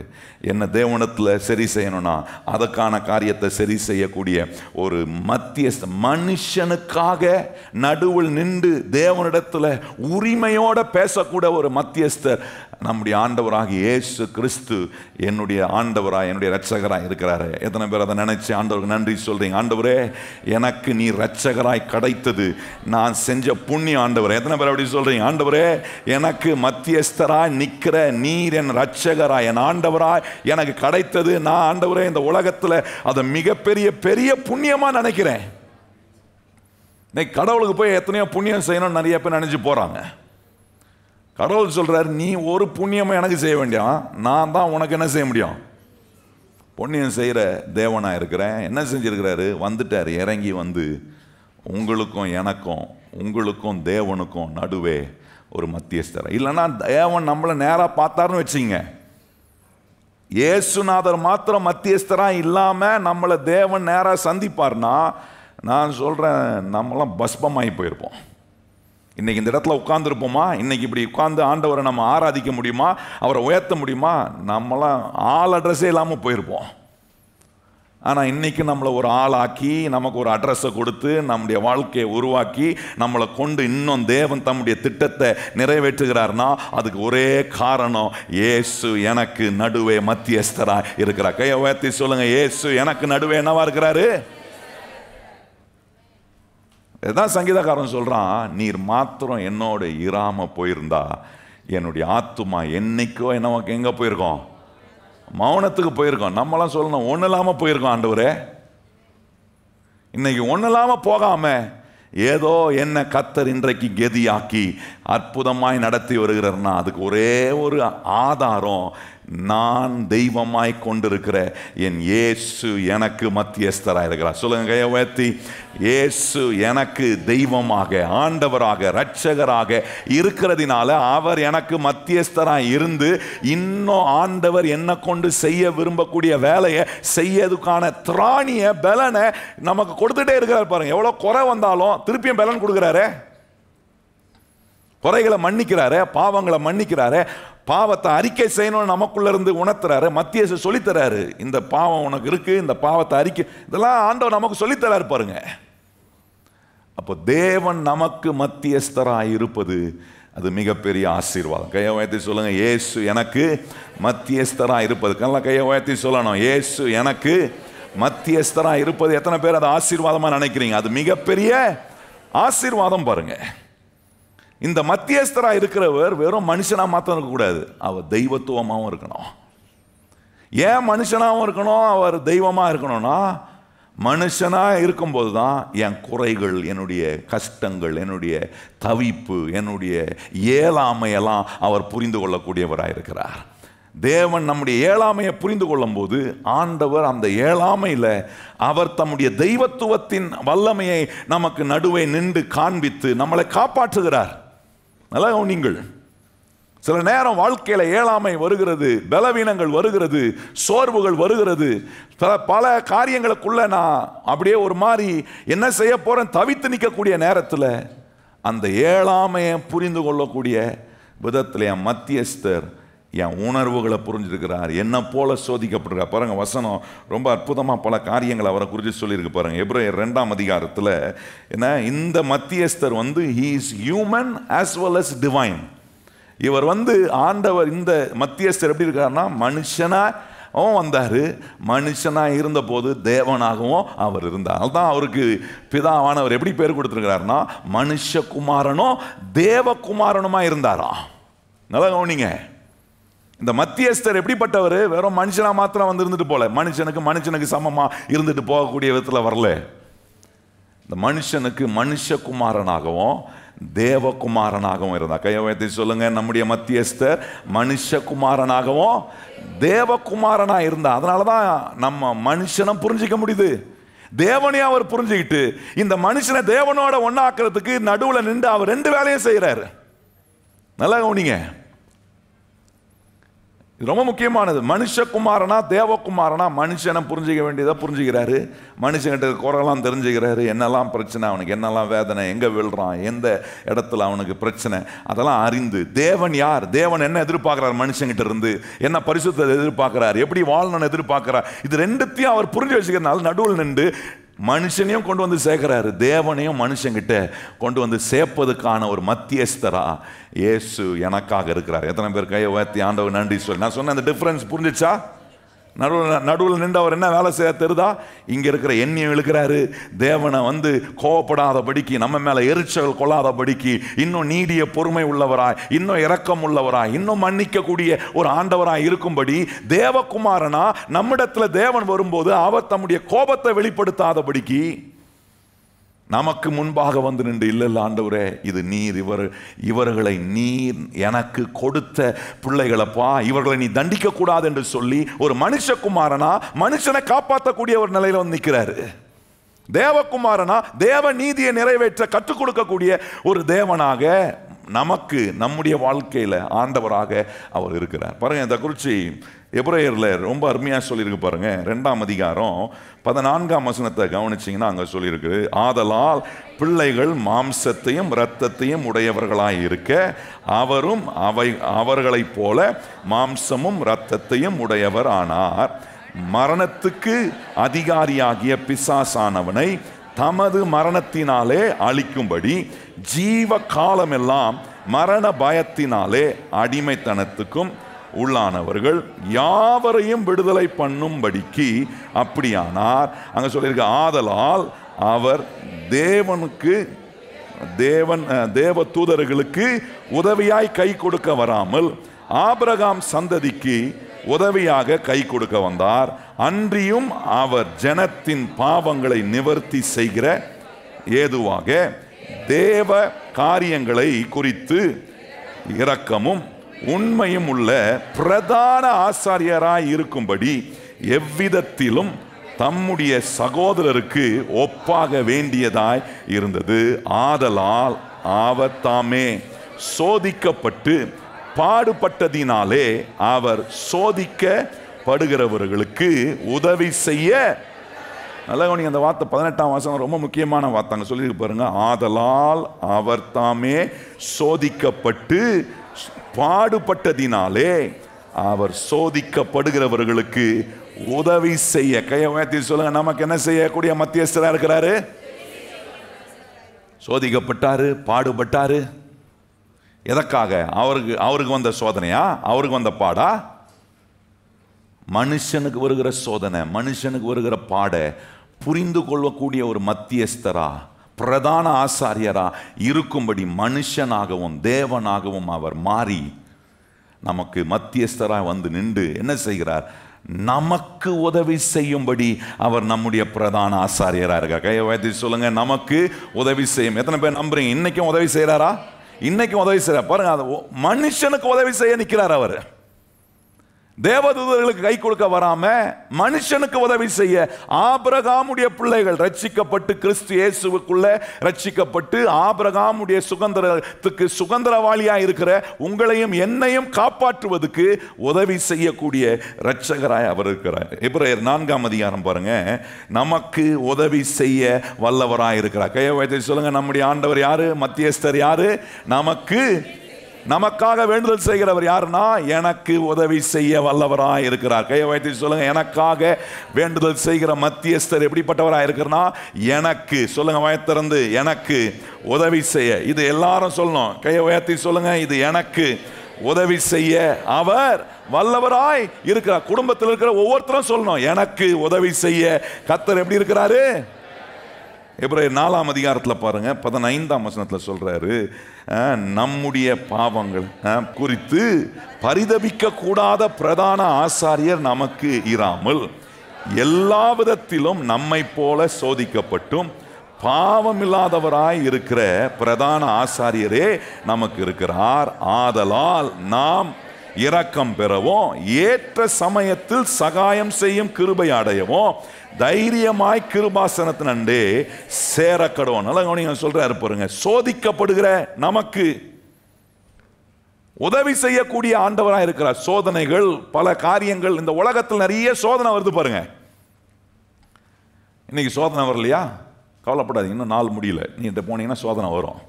என்ன தேவனத்தில் சரி செய்யணும்னா அதற்கான காரியத்தை சரி செய்யக்கூடிய ஒரு மத்தியஸ்த, மனுஷனுக்காக நடுவில் நின்று தேவனிடத்தில் உரிமையோடு பேசக்கூடிய ஒரு மத்தியஸ்தர் நம்முடைய ஆண்டவராக இயேசு கிறிஸ்து என்னுடைய ஆண்டவராக என்னுடைய இரட்சகராக இருக்கிறாரு. எத்தனை பேர் அதை நினைச்சு ஆண்டவருக்கு நன்றி சொல்றீங்க? ஆண்டவரே, எனக்கு நீ இரட்சகராய் கிடைத்தது நான் செஞ்ச புண்ணிய ஆண்டவரே. எத்தனை பேர் அப்படி சொல்றீங்க? ஆண்டவரே, எனக்கு மத்தியஸ்தராய் நிற்கிற நீர் என் இரட்சகராய் என் ஆண்டவராய் எனக்கு கிடைத்தது, நான் ஆண்டவரே இந்த உலகத்தில் அதை மிகப்பெரிய பெரிய புண்ணியமா நினைக்கிறேன். இன்னைக்கு கடவுளுக்கு போய் எத்தனையோ புண்ணியம் செய்யணும்னு நிறைய பேர் நினைச்சு போறாங்க. கடவுள் சொல்றாரு, நீ ஒரு புண்ணியமும் எனக்கு செய்ய வேண்டியாம், நான் தான் உனக்கு என்ன செய்ய முடியும், புண்ணியம் செய்கிற தேவனாக இருக்கிறேன். என்ன செஞ்சிருக்கிறாரு? வந்துட்டார், இறங்கி வந்து உங்களுக்கும் எனக்கும் உங்களுக்கும் தேவனுக்கும் நடுவே ஒரு மத்தியஸ்தர். இல்லைன்னா தேவன் நம்மளை நேராக பார்த்தாருன்னு வச்சிங்க, இயேசுநாதர் மாத்திரம் மத்தியஸ்தராக இல்லாமல் நம்மளை தேவன் நேராக சந்திப்பார்னா நான் சொல்கிறேன், நம்மளாம் பஸ்பமாகி போயிருப்போம். இன்னைக்கு இந்த இடத்துல உட்கார்ந்துருப்போமா? இன்னைக்கு இப்படி உட்கார்ந்து ஆண்டவரை நம்ம ஆராதிக்க முடியுமா? அவரை உயர்த்த முடியுமா? நம்மளாம் ஆள் அட்ரஸே இல்லாமல் போயிருப்போம். ஆனால் இன்னைக்கு நம்மளை ஒரு ஆளாக்கி நமக்கு ஒரு அட்ரஸை கொடுத்து நம்முடைய வாழ்க்கையை உருவாக்கி நம்மளை கொண்டு இன்னும் தேவன் தம்முடைய திட்டத்தை நிறைவேற்றுகிறார்னா அதுக்கு ஒரே காரணம், இயேசு எனக்கு நடுவே மத்தியஸ்தராக இருக்கிறார். கையை உயர்த்தி சொல்லுங்க, இயேசு எனக்கு நடுவே என்னவா இருக்கிறாரு? இதுதான் சங்கீதக்காரன் சொல்றான், நீர் மாத்திரம் என்னோட இராம போயிருந்தா என்னுடைய ஆத்துமா என்னைக்கோ நமக்கு எங்க போயிருக்கோம், மௌனத்துக்கு போயிருக்கோம். நம்மளாம் சொல்லணும், ஒன்றும் இல்லாமல் போயிருக்கோம் ஆண்டவரே. இன்னைக்கு ஒன்றும் இல்லாமல் போகாம ஏதோ என்ன கர்த்தர் இன்றைக்கு கெதியாக்கி அற்புதமாய் நடத்தி வருகிறார்னா அதுக்கு ஒரே ஒரு ஆதாரம், நான் தெய்வமாய் கொண்டிருக்கிற என் இயேசு எனக்கு மத்தியஸ்தராக இருக்கிறார். சொல்லுங்க கையை உயர்த்தி, இயேசு எனக்கு தெய்வமாக ஆண்டவராக இரட்சகராக இருக்கிறதினால அவர் எனக்கு மத்தியஸ்தராக இருந்து இன்னும் ஆண்டவர் என்ன கொண்டு செய்ய விரும்பக்கூடிய வேலையை செய்யறதுக்கான திராணிய பலனை நமக்கு கொடுத்துட்டே இருக்கிறார். பாருங்க, எவ்வளவு குறை வந்தாலும் திருப்பியும் பலன் கொடுக்கிறாரு, குறைகளை மன்னிக்கிறாரு, பாவங்களை மன்னிக்கிறாரு, பாவத்தை அறிக்கை செய்யணும்னு நமக்குள்ள இருந்து உணர்த்துறாரு, மத்திய சொல்லித்தராரு, இந்த பாவம் உனக்கு இருக்கு, இந்த பாவத்தை அறிக்கை, இதெல்லாம் ஆண்டவர் நமக்கு சொல்லித்தராரு. பாருங்க, அப்போ தேவன் நமக்கு மத்தியஸ்தராய் இருப்பது அது மிகப்பெரிய ஆசீர்வாதம். கையை உயர்த்தி சொல்லுங்க, இயேசு எனக்கு மத்தியஸ்தராய் இருப்பது. நல்லா கையை உயர்த்தி சொல்லணும், இயேசு எனக்கு மத்தியஸ்தராய் இருப்பது. எத்தனை பேர் அதை ஆசீர்வாதமா நினைக்கிறீங்க? அது மிகப்பெரிய ஆசீர்வாதம். பாருங்க, இந்த மத்தியஸ்தராக இருக்கிறவர் வெறும் மனுஷனா மாத்திரம் இருக்கக்கூடாது, அவர் தெய்வத்துவமாகவும் இருக்கணும். ஏன் மனுஷனாகவும் இருக்கணும், அவர் தெய்வமா இருக்கணும்னா, மனுஷனா இருக்கும்போது தான் என் குறைகள், என்னுடைய கஷ்டங்கள், என்னுடைய தவிப்பு, என்னுடைய இயலாமையெல்லாம் அவர் புரிந்து கொள்ளக்கூடியவராக இருக்கிறார். தேவன் நம்முடைய ஏழாமையை புரிந்து கொள்ளும் போது ஆண்டவர் அந்த ஏழாமையில் அவர் தம்முடைய தெய்வத்துவத்தின் வல்லமையை நமக்கு நடுவே நின்று காண்பித்து நம்மளை காப்பாற்றுகிறார். நல்லா நீங்கள் சில நேரம் வாழ்க்கையில் ஏழாமை வருகிறது, பலவீனங்கள் வருகிறது, சோர்வுகள் வருகிறது, பல காரியங்களுக்குள்ள நான் அப்படியே ஒரு மாதிரி என்ன செய்ய போறேன் தவித்து நிற்கக்கூடிய நேரத்தில் அந்த ஏழாமையை புரிந்து கொள்ளக்கூடிய விதத்தில் என் மத்தியஸ்தர் என் உணர்வுகளை புரிஞ்சிருக்கிறார், என்ன போல சோதிக்கப்படுறார். பாருங்க, வசனம் ரொம்ப அற்புதமாக பல காரியங்களை அவரை குறித்து சொல்லியிருக்கு. பாருங்க, எபிரேயர் 2ஆம் அதிகாரத்தில் என்ன, இந்த மத்தியஸ்தர் he is human as well as divine. இவர் ஆண்டவர் இந்த மத்தியஸ்தர் எப்படி இருக்காருன்னா மனுஷனாகவும் வந்தார், மனுஷனாக இருந்தபோது தேவனாகவும் அவர் இருந்தார். அதுதான் அவருக்கு பிதாவானவர் எப்படி பேர் கொடுத்துருக்கிறாருன்னா மனுஷகுமாரனும் தேவகுமாரனுமா இருந்தாரா. நல்லா கவனிங்க, இந்த மத்தியஸ்தர் எப்படிப்பட்டவர்? வெறும் மனுஷனா மாத்திரம் இருந்துட்டு போல, மனுஷனுக்கு சமமா இருந்துட்டு போகக்கூடிய விதத்தில் வரல. இந்த மனுஷனுக்கு மனுஷகுமாரனாகவும் தேவகுமாரனாகவும் இருந்தார். கையை உயர்த்தி சொல்லுங்க, நம்முடைய மத்தியஸ்தர் மனுஷகுமாரனாகவும் தேவகுமாரனா இருந்தா. அதனாலதான் நம்ம மனுஷனை புரிஞ்சிக்க முடியுது, தேவனையும் அவர் புரிஞ்சுக்கிட்டு இந்த மனுஷனை தேவனோட ஒன்னாக்குறதுக்கு நடுவில் நின்று அவர் 2 வேலையும் செய்யறாரு. நல்லா கவனிங்க, ரொம்ப முக்கியமானது. மனுஷகுமாரனா தேவகுமாரனா மனுஷனை புரிஞ்சிக்க வேண்டியதை புரிஞ்சுக்கிறாரு. மனுஷன்கிட்ட குறைலாம் தெரிஞ்சுக்கிறாரு. என்னெல்லாம் பிரச்சனை, அவனுக்கு என்னெல்லாம் வேதனை, எங்கே விழுறான், எந்த இடத்துல அவனுக்கு பிரச்சனை, அதெல்லாம் அறிந்து தேவன் யார், தேவன் என்ன எதிர்பார்க்கிறார், மனுஷங்கிட்ட இருந்து என்ன பரிசுத்தத்தை எதிர்பார்க்கிறார், எப்படி வாழணும்னு எதிர்பார்க்கிறார், இது 2த்தையும் அவர் புரிஞ்சு வச்சுக்கிறதுனால நடுவில் நின்று மனுஷனையும் கொண்டு வந்து சேர்க்கிறாரு, தேவனையும் மனுஷங்கிட்ட கொண்டு வந்து சேர்ப்பதுக்கான ஒரு மத்தியஸ்தரா இயேசு எனக்காக இருக்கிறார். எத்தனை பேர் கையை உயர்த்தி ஆண்டவர் நன்றி சொல்லி. நான் சொன்ன அந்த டிஃபரன்ஸ் புரிஞ்சிச்சா? நடுவில் நின்று அவர் என்ன வேலை செய்ய தெரியுதா? இங்க இருக்கிற எண்ணெயை இழுக்கிறாரு. தேவனை கோவப்படாதபடிக்கு, நம்ம மேல எரிச்சல் கொள்ளாதபடிக்கு, இன்னும் நீடிய பொறுமை உள்ளவராய், இன்னும் இரக்கம் உள்ளவராய், இன்னும் மன்னிக்க கூடிய ஒரு ஆண்டவராய் இருக்கும்படி தேவகுமாரனா நம்மிடத்துல தேவன் வரும்போது அவர் தம்முடைய கோபத்தை வெளிப்படுத்தாதபடிக்கு நமக்கு முன்பாக வந்து நின்று, இல்ல இல்ல ஆண்டவரே, இது நீர், இவர்களை நீர் எனக்கு கொடுத்த பிள்ளைகளப்பா, இவர்களை நீ தண்டிக்க கூடாது என்று சொல்லி ஒரு மனுஷகுமாரனா மனுஷனை காப்பாற்றக்கூடிய ஒரு நிலையில வந்து நிற்கிறாரு. தேவகுமாரனா தேவ நீதியை நிறைவேற்ற கற்றுக் கொடுக்கக்கூடிய ஒரு தேவனாக நமக்கு நம்முடைய வாழ்க்கையில ஆண்டவராக அவர் இருக்கிறார். பாருங்க, இந்த குறிச்சி எபிரேயர்ல ரொம்ப அருமையா சொல்லியிருக்கு பாருங்க. 2ஆம் அதிகாரம் 14ஆம் வசனத்தை கவனிச்சிங்கன்னா அங்க சொல்லியிருக்கு, ஆதலால் பிள்ளைகள் மாம்சத்தையும் இரத்தத்தையும் உடையவர்களாய் இருக்க அவரும் அவர்களைப் போல மாம்சமும் இரத்தத்தையும் உடையவர் ஆனார். மரணத்துக்கு அதிகாரியாகிய பிசாசானவனை தமது மரணத்தினாலே அழிக்கும்படி ஜீவ காலமெல்லாம் மரண பயத்தினாலே அடிமைத்தனத்துக்கும் உள்ளானவர்கள் யாவரையும் விடுதலை பண்ணும்படிக்கு அப்படியானார். அங்க சொல்லியிருக்க, ஆதலால் அவர் தேவ தூதர்களுக்கு உதவியாய் கை கொடுக்க வராமல் ஆபிரகாம் சந்ததிக்கு உதவியாக கை கொடுக்க வந்தார். அன்றியும் அவர் ஜனத்தின் பாவங்களை நிவர்த்தி செய்கிற ஏதுவாக தேவ காரியங்களை குறித்து இரக்கமும் உண்மையும் உள்ள பிரதான ஆசாரியராய் இருக்கும்படி எவ்விதத்திலும் தம்முடைய சகோதரருக்கு ஒப்பாக வேண்டியதாய் இருந்தது. ஆதலால் அவர் தாமே சோதிக்கப்பட்டு பாடுபட்டதினாலே அவர் சோதிக்கப்படுகிறவர்களுக்கு உதவி செய்ய. நல்லா கவனிங்க, அந்த வார்த்தை 18ஆம் வசனம் ரொம்ப முக்கியமான வார்த்தை. சொல்லியிருக்கு பாருங்க, ஆதலால் அவர் தாமே சோதிக்கப்பட்டு பாடுபட்டதினாலே அவர் சோதிக்கப்படுகிறவர்களுக்கு உதவி செய்ய. கையை உயர்த்தி சொல்லுங்க, நமக்கு என்ன செய்யக்கூடிய மத்தியஸ்தரா இருக்கிறாரு? சோதிக்கப்பட்டாரு, பாடுபட்டாரு. எதற்காக? அவருக்கு வந்த சோதனையா? அவருக்கு வந்த பாடா? மனுஷனுக்கு வருகிற சோதனை, மனுஷனுக்கு வருகிற பாட புரிந்து கொள்ளக்கூடிய ஒரு மத்தியஸ்தரா, பிரதான ஆசாரியரா இருக்கும்படி மனுஷனாகவும் தேவனாகவும் அவர் மாறி நமக்கு மத்தியஸ்தராக வந்து நின்று என்ன செய்கிறார்? நமக்கு உதவி செய்யும்படி அவர் நம்முடைய பிரதான ஆசாரியரா இருக்கார். கையை வைத்து சொல்லுங்க, நமக்கு உதவி செய்யும். எத்தனை பேர் நம்புறீங்க? இன்னைக்கும் உதவி செய்யறாரா? இன்னைக்கும் உதவி செய்யறார். பாருங்க, மனுஷனுக்கு உதவி செய்ய நிற்கிறார். அவர் தேவதூதர்களுக்கு கை கொடுக்க வராம மனுஷனுக்கு உதவி செய்ய. ஆபிரகாமுடைய பிள்ளைகள் ரட்சிக்கப்பட்டு கிறிஸ்து இயேசுவுக்குள்ள ரட்சிக்கப்பட்டு ஆபிரகாமுடைய சுதந்திரத்துக்கு சுதந்திரவாளியா இருக்கிற உங்களையும் என்னையும் காப்பாற்றுவதற்கு உதவி செய்யக்கூடிய இரட்சகராய் அவர் இருக்கிறார். எபிரேயர் 4ஆம் அதிகாரம் பாருங்க, நமக்கு உதவி செய்ய வல்லவராய் இருக்கிறார். கையை வைத்து சொல்லுங்க, நம்முடைய ஆண்டவர் யாரு? மத்தியஸ்தர் யாரு? நமக்காக வேண்டுதல் செய்கிறவர் யாருன்னா, எனக்கு உதவி செய்ய வல்லவராய் இருக்கிறார். கையை வைத்து சொல்லுங்க, எனக்காக வேண்டுதல் செய்கிற மத்தியஸ்தர் எப்படிப்பட்டவராய் இருக்கிறனா, எனக்கு சொல்லுங்க, வாயத்திறந்து எனக்கு உதவி செய்ய. இது எல்லாரும் சொல்லணும். கையை உயர்த்தி சொல்லுங்க, இது எனக்கு உதவி செய்ய அவர் வல்லவராய் இருக்கிறார். குடும்பத்தில் இருக்கிற ஒவ்வொருத்தரும் சொல்லணும், எனக்கு உதவி செய்ய கர்த்தர் எப்படி இருக்கிறாரு? எபிரேயர் 4ஆம் அதிகாரத்தில் பாருங்க, 15ஆம் வசனத்தில் சொல்றாரு, நம்முடைய பாவங்கள் குறித்து பரிதபிக்க கூடாத பிரதான ஆசாரியர் நமக்கு இராமல் எல்லா விதத்திலும் நம்மை போல சோதிக்கப்பட்டும் பாவமில்லாதவராய் இருக்கிற பிரதான ஆசாரியரே நமக்கு இருக்கிறார். ஆதலால் நாம் இரக்கம் பெறவும், ஏற்ற சமயத்தில் சகாயம் செய்யும் கிருபை அடையவும், தைரியமாய் கிருபாசனத்தினண்டே சேரக்கடவும். நல்லா கவனிங்க, சொல்றாரு பாருங்க, சோதிக்கப்படுகிற நமக்கு உதவி செய்யக்கூடிய ஆண்டவராக இருக்கிறார். சோதனைகள், பல காரியங்கள், இந்த உலகத்தில் நிறைய சோதனை வருது பாருங்க. இன்னைக்கு சோதனை வரலையா? கவலைப்படாதீங்க, இன்னும் நாள் முடியல. நீங்க போனீங்கன்னா சோதனை வரும்.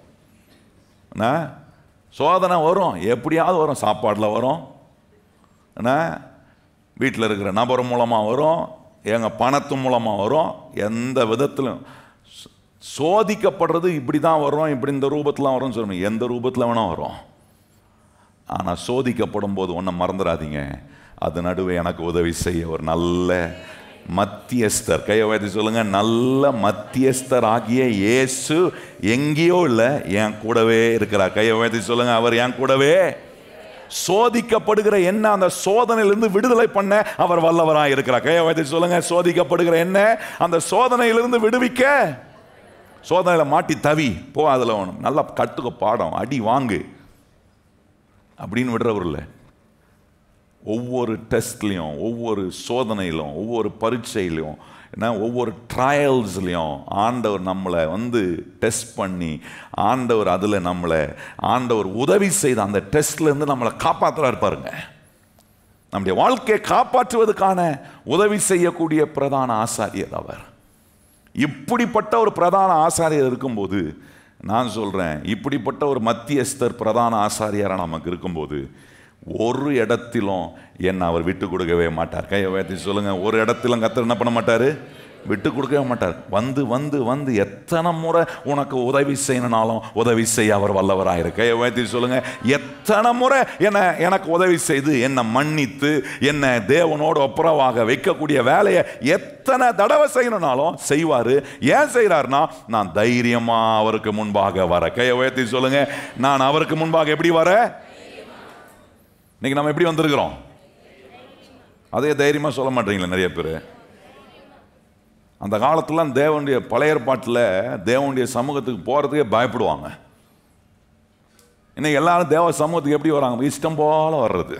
சோதனை வரும், எப்படியாவது வரும். சாப்பாட்டில் வரும், வீட்டில் இருக்கிற நபர் மூலமாக வரும், எங்கள் பணத்து மூலமாக வரும். எந்த விதத்திலும் சோதிக்கப்படுறது இப்படி தான் வரும், இப்படி இந்த ரூபத்தில் வரும்னு சொல்லணும். எந்த ரூபத்தில் வேணால் வரும். ஆனால் சோதிக்கப்படும் போது ஒன்றை மறந்துடாதீங்க, அது நடுவே எனக்கு உதவி செய்ய ஒரு நல்ல மத்தியஸ்தர், கையை உயர்த்தி சொல்லுங்க, நல்ல மத்தியஸ்தர் ஆகிய இயேசு எங்கேயோ இல்லை, என் கூடவே இருக்கிறார். கையை உயர்த்தி சொல்லுங்க, அவர் என் கூடவே. சோதிக்கப்படுகிற என்ன அந்த சோதனையிலிருந்து விடுதலை பண்ண அவர் வல்லவராக இருக்கிறார். கையை உயர்த்தி சொல்லுங்க, சோதிக்கப்படுகிற என்ன அந்த சோதனையிலிருந்து விடுவிக்க. சோதனையில மாட்டி தவி போ, அதில் நல்லா கட்டுக்க பாடம், அடி வாங்கு அப்படின்னு விடுறவர் இல்லை. ஒவ்வொரு டெஸ்ட்லையும், ஒவ்வொரு சோதனையிலும், ஒவ்வொரு பரீட்சையிலையும், ஒவ்வொரு ட்ரையல்ஸ்லையும் ஆண்டவர் நம்மளை டெஸ்ட் பண்ணி, ஆண்டவர் அதில் ஆண்டவர் உதவி செய்த அந்த டெஸ்ட்லேருந்து நம்மளை காப்பாற்றுறாரு பாருங்க. நம்முடைய வாழ்க்கையை காப்பாற்றுவதற்கான உதவி செய்யக்கூடிய பிரதான ஆசாரியர் அவர். இப்படிப்பட்ட ஒரு பிரதான ஆசாரியர் இருக்கும்போது, நான் சொல்கிறேன், இப்படிப்பட்ட ஒரு மத்தியஸ்தர் பிரதான ஆசாரியராக நமக்கு இருக்கும்போது, ஒரு இடத்திலும் என்ன அவர் விட்டு கொடுக்கவே மாட்டார். கையை உயர்த்தி சொல்லுங்க, ஒரு இடத்திலும் கர்த்தர் என்ன பண்ண மாட்டார்? விட்டு கொடுக்கவே மாட்டார். வந்து வந்து வந்து எத்தனை முறை உனக்கு உதவி செய்யணும்னாலும் உதவி செய்ய அவர் வல்லவராயிரு. கையை உயர்த்தி சொல்லுங்க, எத்தனை முறை எனக்கு உதவி செய்து என்னை மன்னித்து என்னை தேவனோடு ஒப்புரவாக வைக்கக்கூடிய வேலையை எத்தனை தடவை செய்யணும்னாலும் செய்வார். ஏன் செய்கிறார்னா, நான் தைரியமா அவருக்கு முன்பாக வர. கையை உயர்த்தி சொல்லுங்க, நான் அவருக்கு முன்பாக எப்படி வர? இன்னைக்கு நம்ம எப்படி வந்திருக்கிறோம்? அதே தைரியமா சொல்ல மாட்டீங்களா நிறைய பேர்? அந்த காலத்துல தேவனுடைய பழைய ஏற்பாட்டில் தேவனுடைய சமூகத்துக்கு போறதுக்கே பயப்படுவாங்க. இன்னைக்கு எல்லாரும் தேவ சமூகத்துக்கு எப்படி வராங்க? இஷ்டம் போல வர்றது.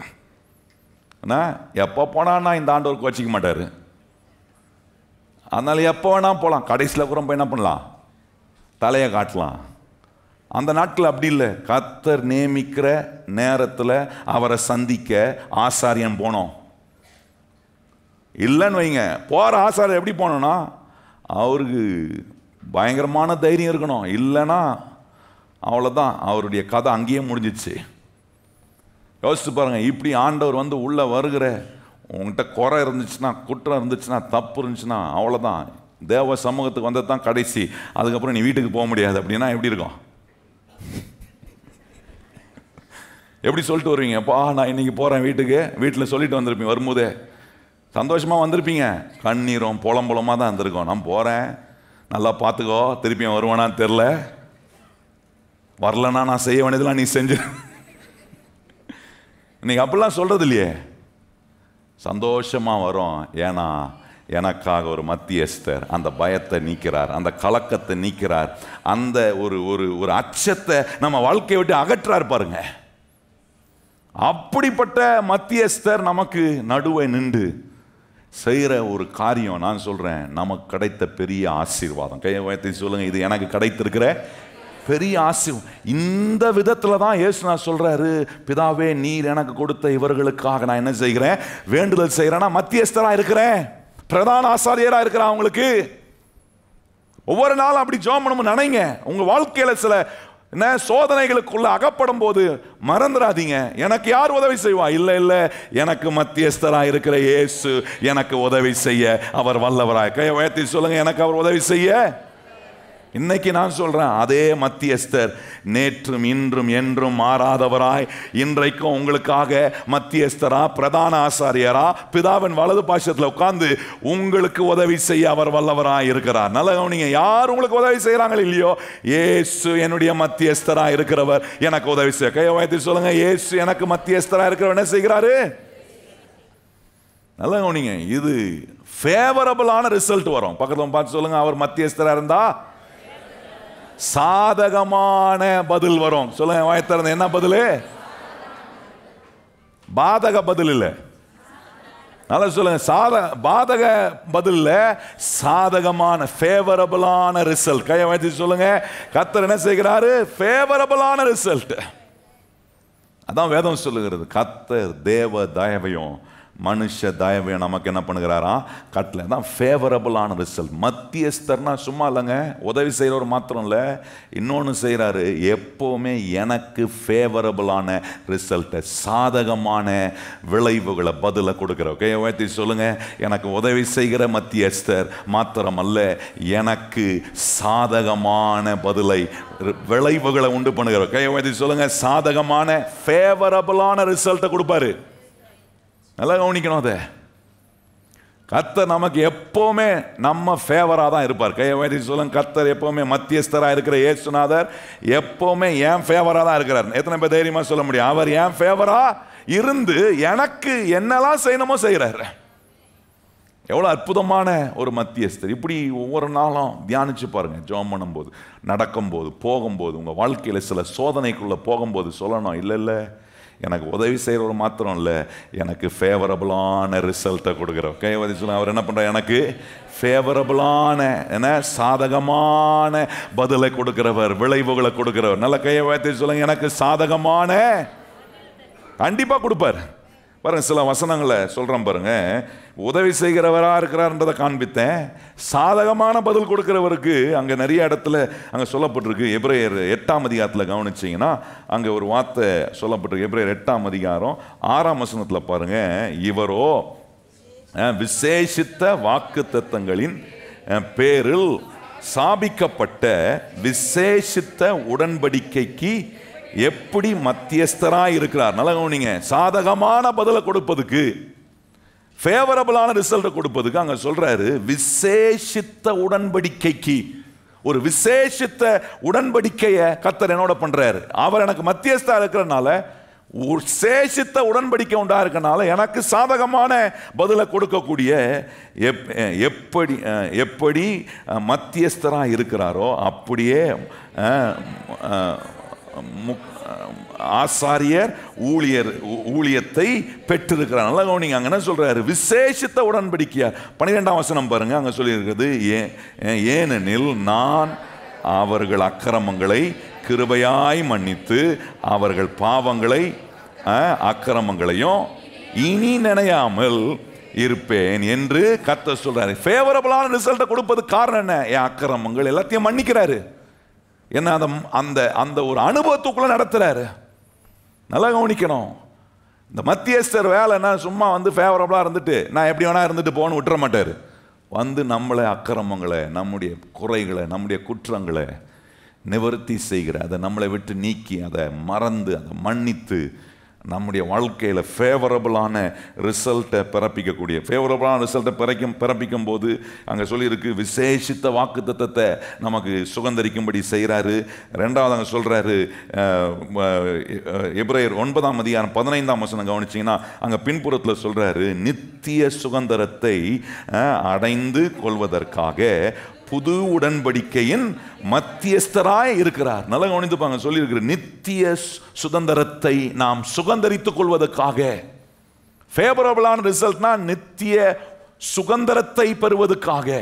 எப்போ போனா இந்த ஆண்டவருக்கு வச்சுக்க மாட்டாரு, அதனால எப்போ வேணா போகலாம். கடைசியில் கூட போய் என்ன பண்ணலாம்? தலையை காட்டலாம். அந்த நாட்கள் அப்படி இல்லை. கர்த்தர் நியமிக்கிற நேரத்தில் அவரை சந்திக்க ஆசாரியன் போனோம். இல்லைன்னு வைங்க, போகிற ஆசாரியர் எப்படி போனோன்னா அவருக்கு பயங்கரமான தைரியம் இருக்கணும். இல்லைன்னா அவ்வளோதான், அவருடைய கதை அங்கேயே முடிஞ்சிச்சு. யோசிச்சு பாருங்க, இப்படி ஆண்டவர் உள்ளே வருகிற, உங்கள்கிட்ட குறை இருந்துச்சுன்னா, குற்றம் இருந்துச்சுன்னா, தப்பு இருந்துச்சுன்னா அவ்வளோதான், தேவ சமூகத்துக்கு வந்தது தான் கடைசி. அதுக்கப்புறம் நீ வீட்டுக்கு போக முடியாது. அப்படின்னா எப்படி இருக்கும்? எப்படி சொல்லிட்டு வருவீங்க? அப்பா நான் இன்னைக்கு போகிறேன் வீட்டுக்கு, வீட்டில் சொல்லிட்டு வந்திருப்பீங்க. வரும்போதே சந்தோஷமாக வந்திருப்பீங்க, கண்ணீரும் புலம்புலமாக தான் வந்திருக்கோம். நான் போகிறேன், நல்லா பார்த்துக்கோ, திருப்பியும் வருவானான்னு தெரில, வரலன்னா நான் செய்ய வேண்டியதெல்லாம் நீ செஞ்சு. இன்னைக்கு அப்படிலாம் சொல்கிறது இல்லையே. சந்தோஷமாக வரும். ஏன்னா எனக்காக ஒரு மத்தியஸ்தர் அந்த பயத்தை நீக்கிறார், அந்த கலக்கத்தை நீக்கிறார், அந்த ஒரு ஒரு அச்சத்தை நம்ம வாழ்க்கையை விட்டு அகற்றார் பாருங்க. அப்படிப்பட்ட மத்தியஸ்தர் நமக்கு நடுவே நின்று செய்கிற ஒரு காரியம், நான் சொல்றேன், நமக்கு கிடைத்த பெரிய ஆசீர்வாதம். கையை உயர்த்தி சொல்லுங்க, இது எனக்கு கிடைத்திருக்கிற பெரிய ஆசீர்வாதம். இந்த விதத்துல தான் இயேசு நான் சொல்றாரு, பிதாவே நீர் எனக்கு கொடுத்த இவர்களுக்காக நான் என்ன செய்கிறேன்? வேண்டுதல் செய்கிறேன்னா மத்தியஸ்தரா இருக்கிறேன், பிரதான ஆசாரியரா இருக்கிறேன். அவங்களுக்கு ஒவ்வொரு நாளும் அப்படி ஜெபம் பண்ணணும். நினைங்க, உங்க வாழ்க்கையில சில சோதனைகளுக்குள்ள அகப்படும் போது மறந்துடாதீங்க, எனக்கு யார் உதவி செய்வா? இல்ல இல்ல, எனக்கு மத்தியஸ்தரா இருக்கிற இயேசு எனக்கு உதவி செய்ய அவர் வல்லவராய். கையை உயர்த்தி சொல்லுங்க, எனக்கு அவர் உதவி செய்ய. இன்னைக்கு நான் சொல்றேன், அதே மத்தியஸ்தர் நேற்றும் இன்றும் என்றும் மாறாதவராய் இன்றைக்கும் உங்களுக்காக மத்தியஸ்தரா, பிரதான ஆசாரியரா, பிதாவின் வலது பாசத்தில் உட்கார்ந்து உங்களுக்கு உதவி செய்ய அவர் வல்லவராய் இருக்கிறார். நல்ல கவனிங்க, யார் உங்களுக்கு உதவி செய்யறாங்களோ இல்லையோ, இயேசு என்னுடைய மத்தியஸ்தரா இருக்கிறவர் எனக்கு உதவி செய்ய. கையை உயர்த்தி சொல்லுங்க, இயேசு எனக்கு மத்தியஸ்தரா இருக்கிறவர் என்ன செய்கிறாரு? நல்ல கவனிங்க, இது ஃபேவரபிளான ரிசல்ட் வரும். பக்கத்துல பார்த்து சொல்லுங்க, அவர் மத்தியஸ்தரா இருந்தா சாதகமான பதில் வரும். சொல்லுங்க வாய் திறந்து, என்ன பதில்? பாதக பதில் இல்லை. நல்லா சொல்லுங்க, பாதக பதில் இல்ல, சாதகமான ஃபேவரபிளான ரிசல்ட். கையை வைத்து சொல்லுங்க, கர்த்தர் என்ன செய்கிறாரு? ஃபேவரபிளான ரிசல்ட். அதான் வேதம் சொல்லுகிறது. கர்த்தர் தேவ தயவையும் மனுஷ தயவையும் நமக்கு என்ன பண்ணுகிறாராம்? கட்டளை. தான் ஃபேவரபிளான ரிசல்ட். மத்தியஸ்தர்னா சும்மா இல்லைங்க, உதவி செய்கிறவர் மாத்திரம் இல்லை, இன்னொன்று செய்கிறாரு, எப்போவுமே எனக்கு ஃபேவரபிளான ரிசல்ட்டை, சாதகமான விளைவுகளை, பதிலை கொடுக்குற. கையை உயர்த்தி சொல்லுங்க, எனக்கு உதவி செய்கிற மத்தியஸ்தர் மாத்திரம் அல்ல, எனக்கு சாதகமான பதிலை, விளைவுகளை உண்டு பண்ணுகிற. கையை உயர்த்தி சொல்லுங்க, சாதகமான ஃபேவரபிளான ரிசல்ட்டை கொடுப்பாரு. நல்லா கவனிக்கணும். அதை கர்த்தர் நமக்கு எப்பவுமே நம்ம ஃபேவரா தான் இருப்பார். கையை வைத்து சொல்லுங்க, கர்த்தர் எப்பவுமே மத்தியஸ்தராக இருக்கிற இயேசுநாதர் எப்பவுமே என் ஃபேவரா தான் இருக்கிறார். எத்தனை பேர் தைரியமா சொல்ல முடியும்? அவர் என் ஃபேவரா இருந்து எனக்கு என்னெல்லாம் செய்யணுமோ செய்யறாரு. எவ்வளவு அற்புதமான ஒரு மத்தியஸ்தர். இப்படி ஒவ்வொரு நாளும் தியானிச்சு பாருங்க. ஜெபம் பண்ணும்போது, நடக்கும்போது, போகும்போது, உங்க வாழ்க்கையில சில சோதனைக்குள்ள போகும்போது சொல்லணும், இல்லை இல்லை, எனக்கு உதவி செய்கிறவர் மாத்திரம் இல்லை, எனக்கு ஃபேவரபிளான ரிசல்ட்டை கொடுக்குறோம். கைவதி சொல்ல, அவர் என்ன பண்ணுறார்? எனக்கு ஃபேவரபிளான, என்ன, சாதகமான பதிலை கொடுக்கிறவர், விளைவுகளை கொடுக்கிறவர். நல்ல கையை வைத்து சொல்லுங்க, எனக்கு சாதகமான, கண்டிப்பாக கொடுப்பார். பாருங்க, சில வசனங்களை சொல்கிறேன் பாருங்க. உதவி செய்கிறவராக இருக்கிறார்ன்றதை காண்பித்தேன். சாதகமான பதில் கொடுக்கிறவருக்கு அங்கே நிறைய இடத்துல அங்கே சொல்லப்பட்டிருக்கு. எபிரேயர் 8ஆம் அதிகாரத்தில் கவனிச்சிங்கன்னா அங்கே ஒரு வார்த்தை சொல்லப்பட்டிருக்கு. எபிரேயர் 8ஆம் அதிகாரம் 6ஆம் வசனத்தில் பாருங்க, இவரோ விசேஷித்த வாக்குத்தத்தங்களின் பேரில் சாபிக்கப்பட்ட விசேஷித்த உடன்படிக்கைக்கு எப்படி மத்தியஸ்தராய் இருக்கிறார். நல்லா கவனிங்க, சாதகமான பதிலை கொடுப்பதுக்கு, ஃபேவரபிளான ரிசல்ட்டை கொடுப்பதுக்கு அங்க சொல்றாரு, விசேஷித்த உடன்படிக்கைக்கு. ஒரு விசேஷித்த உடன்படிக்கையை கர்த்தர் என்னோட பண்றாரு. அவர் எனக்கு மத்தியஸ்தா இருக்கிறனால, விசேஷித்த உடன்படிக்கை உண்டா இருக்கனால எனக்கு சாதகமான பதிலை கொடுக்கக்கூடிய எப்படி மத்தியஸ்தரா இருக்கிறாரோ அப்படியே ஆசாரியர் ஊழியத்தை பெற்றிருக்கிறார். நல்லா கவனிங்க, அங்க என்ன சொல்றாரு? விசேஷித்த உடன்படிக்கையா. 12ஆம் வசனம் பாருங்க, அங்க சொல்லி இருக்கிறது, ஏனெனில் நான் அவர்கள் அக்கிரமங்களை கிருபையாய் மன்னித்து அவர்கள் பாவங்களை அக்கிரமங்களையும் இனி நினையாமல் இருப்பேன் என்று கர்த்தர் சொல்றாரு. ஃபேவரபிளான ரிசல்ட்டை கொடுப்பது காரணம் என்ன? என் அக்கிரமங்கள் எல்லாத்தையும் மன்னிக்கிறாரு. என்ன, அந்த ஒரு அனுபவத்துக்குள்ள நடத்துறாரு. நல்லா கவனிக்கணும். இந்த மத்தியஸ்தர் வேலை என்ன, சும்மா வந்து ஃபேவரபிளா இருந்துட்டு நான் எப்படி வேணா இருந்துட்டு போன்னு விட்டுற மாட்டாரு. வந்து நம்மளை அக்கிரமங்களை, நம்முடைய குறைகளை, நம்முடைய குற்றங்களை நிவர்த்தி செய்கிற, அதை நம்மளை விட்டு நீக்கி, அதை மறந்து, அதை மன்னித்து நம்முடைய வாழ்க்கையில் ஃபேவரபிளான ரிசல்ட்டை பிறப்பிக்கக்கூடிய, ஃபேவரபிளான ரிசல்ட்டை பிறப்பிக்கும் போது அங்கே சொல்லியிருக்கு, விசேஷித்த வாக்குத்தத்தத்தை நமக்கு சுகந்தரிக்கும்படி செய்கிறாரு. ரெண்டாவது அங்கே சொல்கிறாரு, எபிரேயர் 9ஆம் அதிகாரம் 15ஆம் வசனம் கவனிச்சிங்கன்னா அங்கே பின்புறத்தில் சொல்கிறாரு, நித்திய சுகந்தரத்தை அடைந்து கொள்வதற்காக புது உடன்படிக்கையின் மத்தியஸ்தராய் இருக்கிறார். நல்லா கவனித்துப்பாங்க, சொல்லியிருக்கிற நித்திய சுதந்திரத்தை நாம் சுகந்தரித்துக் கொள்வதற்காக. ஃபேவரபிளான ரிசல்ட்னா நித்திய சுதந்திரத்தை பெறுவதற்காக.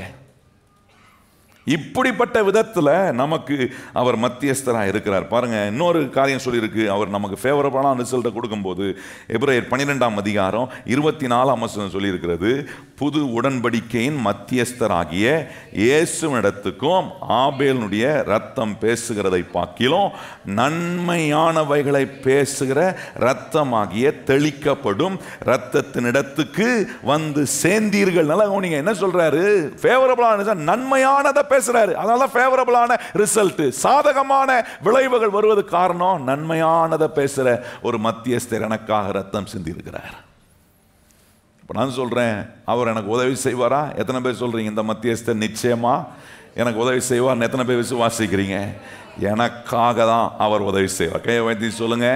இப்படிப்பட்ட விதத்தில் நமக்கு அவர் மத்தியஸ்தராக இருக்கிறார். பாருங்க, இன்னொரு காரியம் சொல்லியிருக்கு, அவர் நமக்கு ஃபேவரபிளான ரிசல்ட்டை கொடுக்கும்போது எபிரேயர் 12ஆம் அதிகாரம் 24ஆம் வசனம் சொல்லியிருக்கிறது, புது உடன்படிக்கையின் மத்தியஸ்தராகிய இயேசுவினிடத்துக்கும் ஆபேலுடைய ரத்தம் பேசுகிறதை பார்க்கிலும் நன்மையானவைகளை பேசுகிற ரத்தமாகிய தெளிக்கப்படும் ரத்தத்தினிடத்துக்கு வந்து சேர்ந்தீர்கள். நல்லா கவனிங்க, என்ன சொல்றாரு? ஃபேவரபிளான, நன்மையானதை பேசுறாரு. அதனால ஃபேவரபிளான ரிசல்ட், சாதகமான விளைவுகள் வருவது காரணம் நன்மையானதை பேசுற ஒரு மத்தியஸ்தர் எனக்காக ரத்தம் சிந்தி இருக்கிறார். நான் சொல்றேன், அவர் எனக்கு உதவி செய்வாரா? எத்தனை பேர் சொல்றீங்க இந்த மத்தியஸ்தர் நிச்சயமா எனக்கு உதவி செய்வார்? எத்தனை பேர் விசுவாசிக்கிறீங்க? எனக்காக தான் அவர் உதவி செய்வார். கையை வைத்து சொல்லுங்க,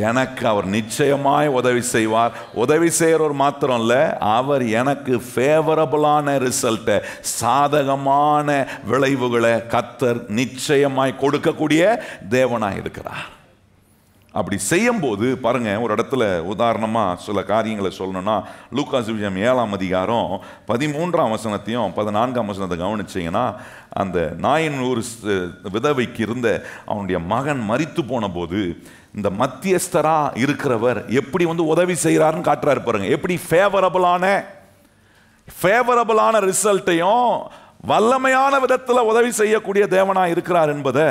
எனக்கு அவர் நிச்சயமாய் உதவி செய்வார். உதவி செய்கிறவர் மாத்திரம் இல்லை, அவர் எனக்கு ஃபேவரபிளான ரிசல்ட்டை, சாதகமான விளைவுகளை கர்த்தர் நிச்சயமாய் கொடுக்கக்கூடிய தேவனாய் இருக்கிறார். அப்படி செய்யும் போது பாருங்க, ஒரு இடத்துல உதாரணமா சில காரியங்களை சொல்லணும்னா, லூக்கா சுவிசேஷம் 7ஆம் அதிகாரம் 13ஆம் வசனத்தையும் 14ஆம் வசனத்தை கவனிச்சீங்கன்னா, அந்த நாயின் ஒரு விதவைக்கு இருந்த அவனுடைய மகன் மரித்து போன போது இந்த மத்தியஸ்தரா இருக்கிறவர் எப்படி உதவி செய்கிறாருன்னு காட்டுறாரு பாருங்க. எப்படி ஃபேவரபிளான ரிசல்ட்டையும் வல்லமையான விதத்தில் உதவி செய்யக்கூடிய தேவனா இருக்கிறார் என்பதை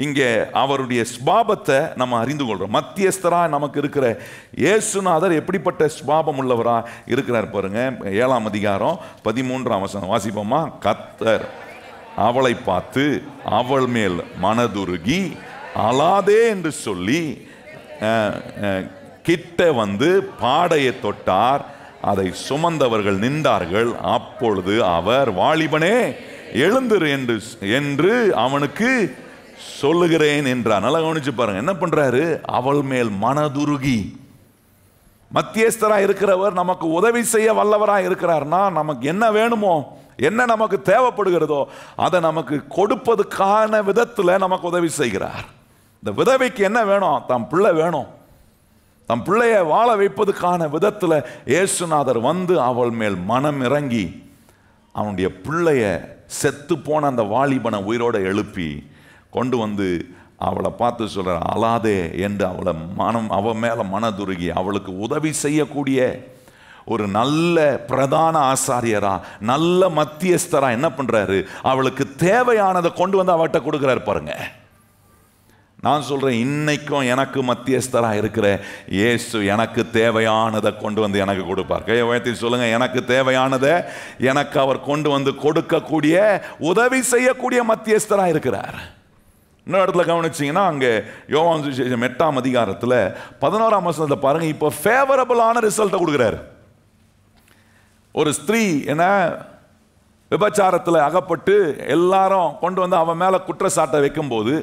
இங்கே அவருடைய ஸ்பாபத்தை நம்ம அறிந்து கொள்றோம். மத்தியஸ்தரா நமக்கு இருக்கிற இயேசுநாதர் எப்படிப்பட்ட ஸ்பாபம் உள்ளவரா இருக்கிறார் பாருங்க. 7ஆம் அதிகாரம் 13ஆம் வசனம் வாசிப்போமா? கர்த்தர் அவளை பார்த்து அவள் மேல் மனதுருகி அழாதே என்று சொல்லி கிட்ட வந்து பாடையை தொட்டார். அதை சுமந்தவர்கள் நின்றார்கள். அப்பொழுது அவர், வாலிபனே எழுந்திரு என்று அவனுக்கு சொல்லுகிறேன் என்றார். நல்லா கவனிச்சு பாருங்க, என்ன பண்றாரு? அவள் மேல் மனதுருகி. மத்தியஸ்தரா இருக்கிறவர் நமக்கு உதவி செய்ய வல்லவரா இருக்கிறார்னா, நமக்கு என்ன வேணுமோ, என்ன நமக்கு தேவைப்படுகிறதோ அதை நமக்கு கொடுப்பதுக்கான விதத்தில் நமக்கு உதவி செய்கிறார். இந்த விதவைக்கு என்ன வேணும்? தம் பிள்ளை வேணும். தம் பிள்ளைய வாழ வைப்பதுக்கான விதத்தில் இயேசுநாதர் வந்து அவள் மேல் மனம் இறங்கி அவனுடைய பிள்ளைய செத்து போன அந்த வாலிபனை உயிரோட எழுப்பி கொண்டு வந்து அவளை பார்த்து சொல்ற, அழாதே என்று அவள் மேல மனதுருகி அவளுக்கு உதவி செய்யக்கூடிய ஒரு நல்ல பிரதான ஆசாரியரா, நல்ல மத்தியஸ்தரா என்ன பண்றாரு? அவளுக்கு தேவையானதை கொண்டு வந்து அவட்ட கொடுக்கிறார் பாருங்க. நான் சொல்றேன், இன்னைக்கும் எனக்கு மத்தியஸ்தரா இருக்கிற இயேசு எனக்கு தேவையானதை கொண்டு வந்து எனக்கு கொடுப்பார். கையை உயர்த்தி சொல்லுங்க, எனக்கு தேவையானதை எனக்கு அவர் கொண்டு வந்து கொடுக்கக்கூடிய, உதவி செய்யக்கூடிய மத்தியஸ்தரா இருக்கிறார். இன்னொரு இடத்துல கவனிச்சீங்கன்னா, அங்கே யோவான் சுவிசேஷம் 8ஆம் அதிகாரத்தில் 11ஆம் வசனத்தில் பாருங்க, இப்போ ஃபேவரபிளான ரிசல்ட்டை கொடுக்குறாரு. ஒரு ஸ்திரீ என்ன விபச்சாரத்தில் அகப்பட்டு எல்லாரும் கொண்டு வந்து அவன் மேல குற்றச்சாட்டை வைக்கும்போது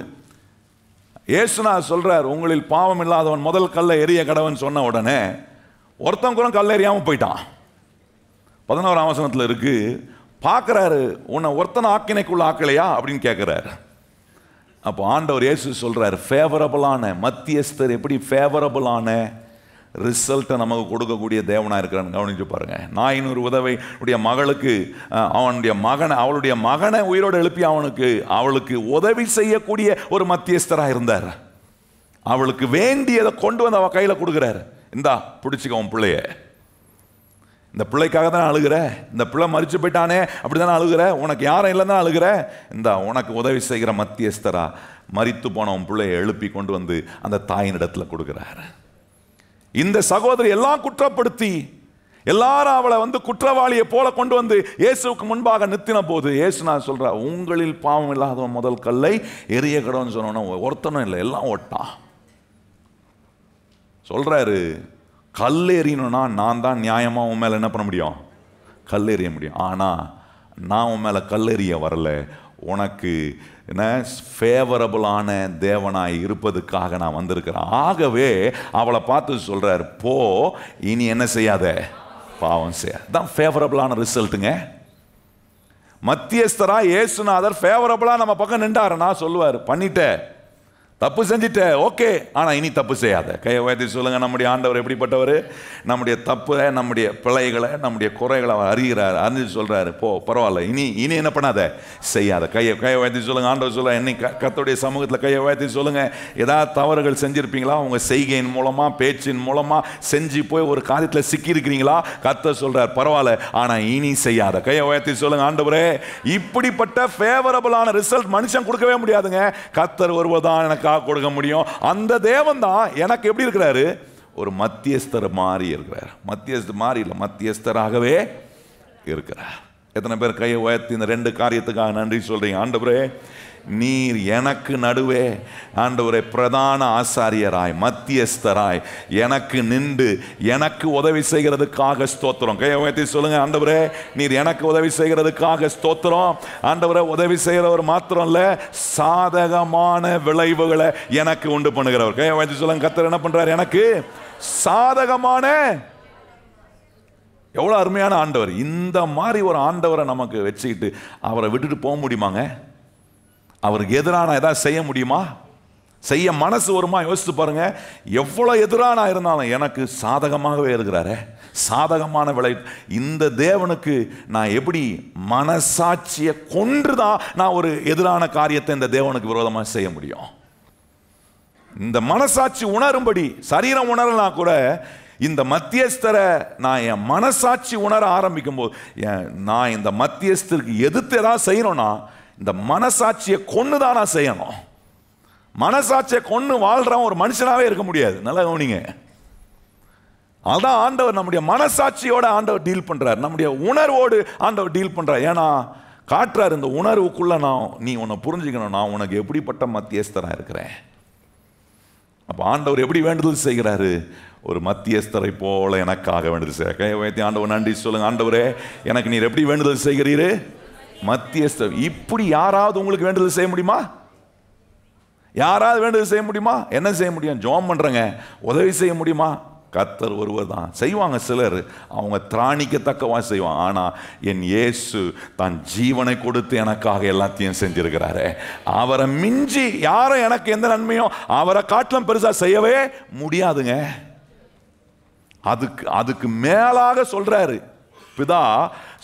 இயேசுநாதர் சொல்றார், உங்களில் பாவம் இல்லாதவன் முதல் கல்லை எரிய கடவன் சொன்ன உடனே ஒருத்தன் கூட கல்லை எறியாம போயிட்டான். 11ஆம் வசனத்தில் இருக்கு. பார்க்கிறாரு, உன்னை ஒருத்தனை ஆக்கினைக்குள்ள ஆக்கலையா அப்படின்னு கேட்கிறாரு. அப்போ ஆண்டவர் இயேசு சொல்றார், ஃபேவரபிளான மத்தியஸ்தர் எப்படி ஃபேவரபிளான ரிசல்ட்டை நமக்கு கொடுக்கக்கூடிய தேவனா இருக்கிறான்னு கவனிச்சு பாருங்க. நாயின் ஒரு உதவியுடைய மகளுக்கு அவளுடைய மகனை உயிரோடு எழுப்பி அவளுக்கு உதவி செய்யக்கூடிய ஒரு மத்தியஸ்தரா இருந்தார். அவளுக்கு வேண்டியதை கொண்டு வந்து அவ கையில கொடுக்கிறார். இந்தா பிடிச்சிக்க உன் பிள்ளைய, இந்த பிள்ளைக்காக தானே அழுகிற, இந்த பிள்ளை மறிச்சு போயிட்டானே அப்படித்தானே அழுகிற, உனக்கு யாரும் இல்லைன்னா அழுகிற, இந்த உனக்கு உதவி செய்கிற மத்தியஸ்தரா மரித்து போன உன் பிள்ளைய எழுப்பி கொண்டு வந்து அந்த தாயின் இடத்துல கொடுக்கிறார். இந்த சகோதரி எல்லாம் குற்றப்படுத்தி எல்லாரும் அவளை குற்றவாளியை போல கொண்டு வந்து இயேசுக்கு முன்பாக நிறுத்தின போது இயேசுநாதர் சொல்றா, உங்களில் பாவம் இல்லாதவன் முதல் கல்லை எரிய கடவுன்னு சொன்னோன்னா ஒருத்தனும் இல்லை, எல்லாம் ஓட்டான். சொல்றாரு, கல் எறியணும்னா நான் தான் நியாயமா உன் மேல என்ன பண்ண முடியும்? கல் எறிய முடியும். ஆனா நான் உன் மேல கல் எறிய வரல, உனக்கு என்ன ஃபேவரபிளான தேவனாய் இருப்பதுக்காக நான் வந்திருக்கிறேன். ஆகவே அவளை பார்த்து சொல்றார், போ, இனி என்ன செய்யாத, பாவம் செய்ய. தான் ஃபேவரபிளான ரிசல்ட்டுங்க. மத்தியஸ்தரா இயேசுநாதர் ஃபேவரபிளா நம்ம பக்கம் நின்றாருன்னா சொல்லுவார், பண்ணிட்ட, தப்பு செஞ்சிட்ட, ஓகே, ஆனா இனி தப்பு செய்யாத. கையை உயர்த்தி சொல்லுங்க, நம்முடைய ஆண்டவர் எப்படிப்பட்டவர்? நம்முடைய தப்பு, நம்முடைய பிழைகளை, நம்முடைய குறைகளை அவர் அறிகிறார். அறிஞ்சு சொல்றாரு, போ, பரவாயில்ல, இனி என்ன பண்ணாத, செய்யாத. கையை உயர்த்தி சொல்லுங்க. ஆண்டவர் சொல்ல, என்னை கர்த்தருடைய சமூகத்தில் கையை உயர்த்தி சொல்லுங்க. ஏதாவது தவறுகள் செஞ்சிருப்பீங்களா? உங்க செய்கையின் மூலமா, பேச்சின் மூலமா செஞ்சு போய் ஒரு காரியத்தில் சிக்கி இருக்கிறீங்களா? கர்த்தர் சொல்றார், பரவாயில்ல, ஆனா இனி செய்யாத. கையை உயர்த்தி சொல்லுங்க, ஆண்டவரே, இப்படிப்பட்ட ஃபேவரபிளான ரிசல்ட் மனுஷன் கொடுக்கவே முடியாதுங்க, கர்த்தர் ஒருவர் தான் எனக்கு கொடுக்க முடியும். அந்த தேவன் தான் எனக்கு எப்படி இருக்கிறாரு? ஒரு மத்தியஸ்தர் மாறி இருக்கிறார். மத்தியஸ்தர் மாறி இல்ல, மத்தியஸ்தராகவே இருக்கிறார். எத்தனை பேர் கையை உயர்த்தி இந்த ரெண்டு காரியத்துக்காக நன்றி சொல்றீங்க? ஆண்டவரே, நீர் எனக்கு நடுவே ஆண்டவரே பிரதான ஆசாரியராய், மத்தியஸ்தராய் எனக்கு நின்று எனக்கு உதவி செய்கிறதுக்காக ஸ்தோத்திரம். கையை உயர்த்தி சொல்லுங்க, ஆண்டவரே, நீர் எனக்கு உதவி செய்கிறதுக்காக ஸ்தோத்திரம். ஆண்டவரே, உதவி செய்கிறவர் மாத்திரம் இல்ல, சாதகமான விளைவுகளை எனக்கு உண்டு பண்ணுகிறவர். கையை உயர்த்தி சொல்லுங்க, கர்த்தர் என்ன பண்றாரு? எனக்கு சாதகமான. எவ்வளவு அருமையான ஆண்டவர்! இந்த மாதிரி ஒரு ஆண்டவரை நமக்கு வச்சுக்கிட்டு அவரை விட்டுட்டு போக முடியுமாங்க? அவருக்கு எதிரான ஏதாவது செய்ய முடியுமா? செய்ய மனசு வருமா? யோசித்து பாருங்க. எவ்வளவு எதிரான இருந்தாலும் எனக்கு சாதகமாகவே இருக்கிறாரே, சாதகமான விளை. இந்த தேவனுக்கு நான் எப்படி மனசாட்சியை கொன்றுதான் நான் ஒரு எதிரான காரியத்தை இந்த தேவனுக்கு விரோதமாக செய்ய முடியும்? இந்த மனசாட்சி உணரும்படி, சரீரம் உணரலாம் கூட, இந்த மத்தியஸ்தரை நான் என் மனசாட்சி உணர ஆரம்பிக்கும் போது, நான் இந்த மத்தியஸ்தருக்கு எதிர்த்து ஏதாவது செய்யணும்னா இந்த மனசாட்சியை கொன்னுதான் நான் செய்யணும். மனசாட்சியை கொன்னு வாழ்றவன் ஒரு மனுஷனாவே இருக்க முடியாது. நல்லா கவனிங்க. அதான் ஆண்டவர் நம்முடைய மனசாட்சியோட ஆண்டவர் டீல் பண்றார், நம்முடைய உணர்வோடு ஆண்டவர் டீல் பண்றார். ஏன்னா காட்டுறார், இந்த உணர்வுக்குள்ள நீ உன்னை புரிஞ்சுக்கணும், நான் உனக்கு எப்படிப்பட்ட மத்தியஸ்தரா இருக்கிறேன். அப்ப ஆண்டவர் எப்படி வேண்டுதல் செய்கிறாரு? ஒரு மத்தியஸ்தரை போல எனக்காக வேண்டுதல் செய்ய. கையை உயர்த்தி ஆண்டவர் நன்றி சொல்லுங்க. ஆண்டவரே, எனக்கு நீர் எப்படி வேண்டுதல் செய்கிறீரு? மத்தியஸ்தர். இப்படி யாராவது உங்களுக்கு வேண்டுதல் செய்ய முடியுமா? யாராவது வேண்டுதல் செய்ய முடியுமா? என்ன செய்ய முடியும்? ஜெபம் பண்றங்க, உதவி செய்ய முடியுமா? கர்த்தர் ஒருவர் தான் செய்வாங்க. சிலர் அவங்க திராணிக்கத்தக்கவா செய்வாங்க. ஆனா என் இயேசு தன் ஜீவனை கொடுத்து எனக்காக எல்லாத்தையும் செஞ்சிருக்கிறாரு. அவரை மிஞ்சி யாரும் எனக்கு எந்த நன்மையும் அவரை காட்டிலும் பெருசா செய்யவே முடியாதுங்க. அதுக்கு மேலாக சொல்றாரு பிதா.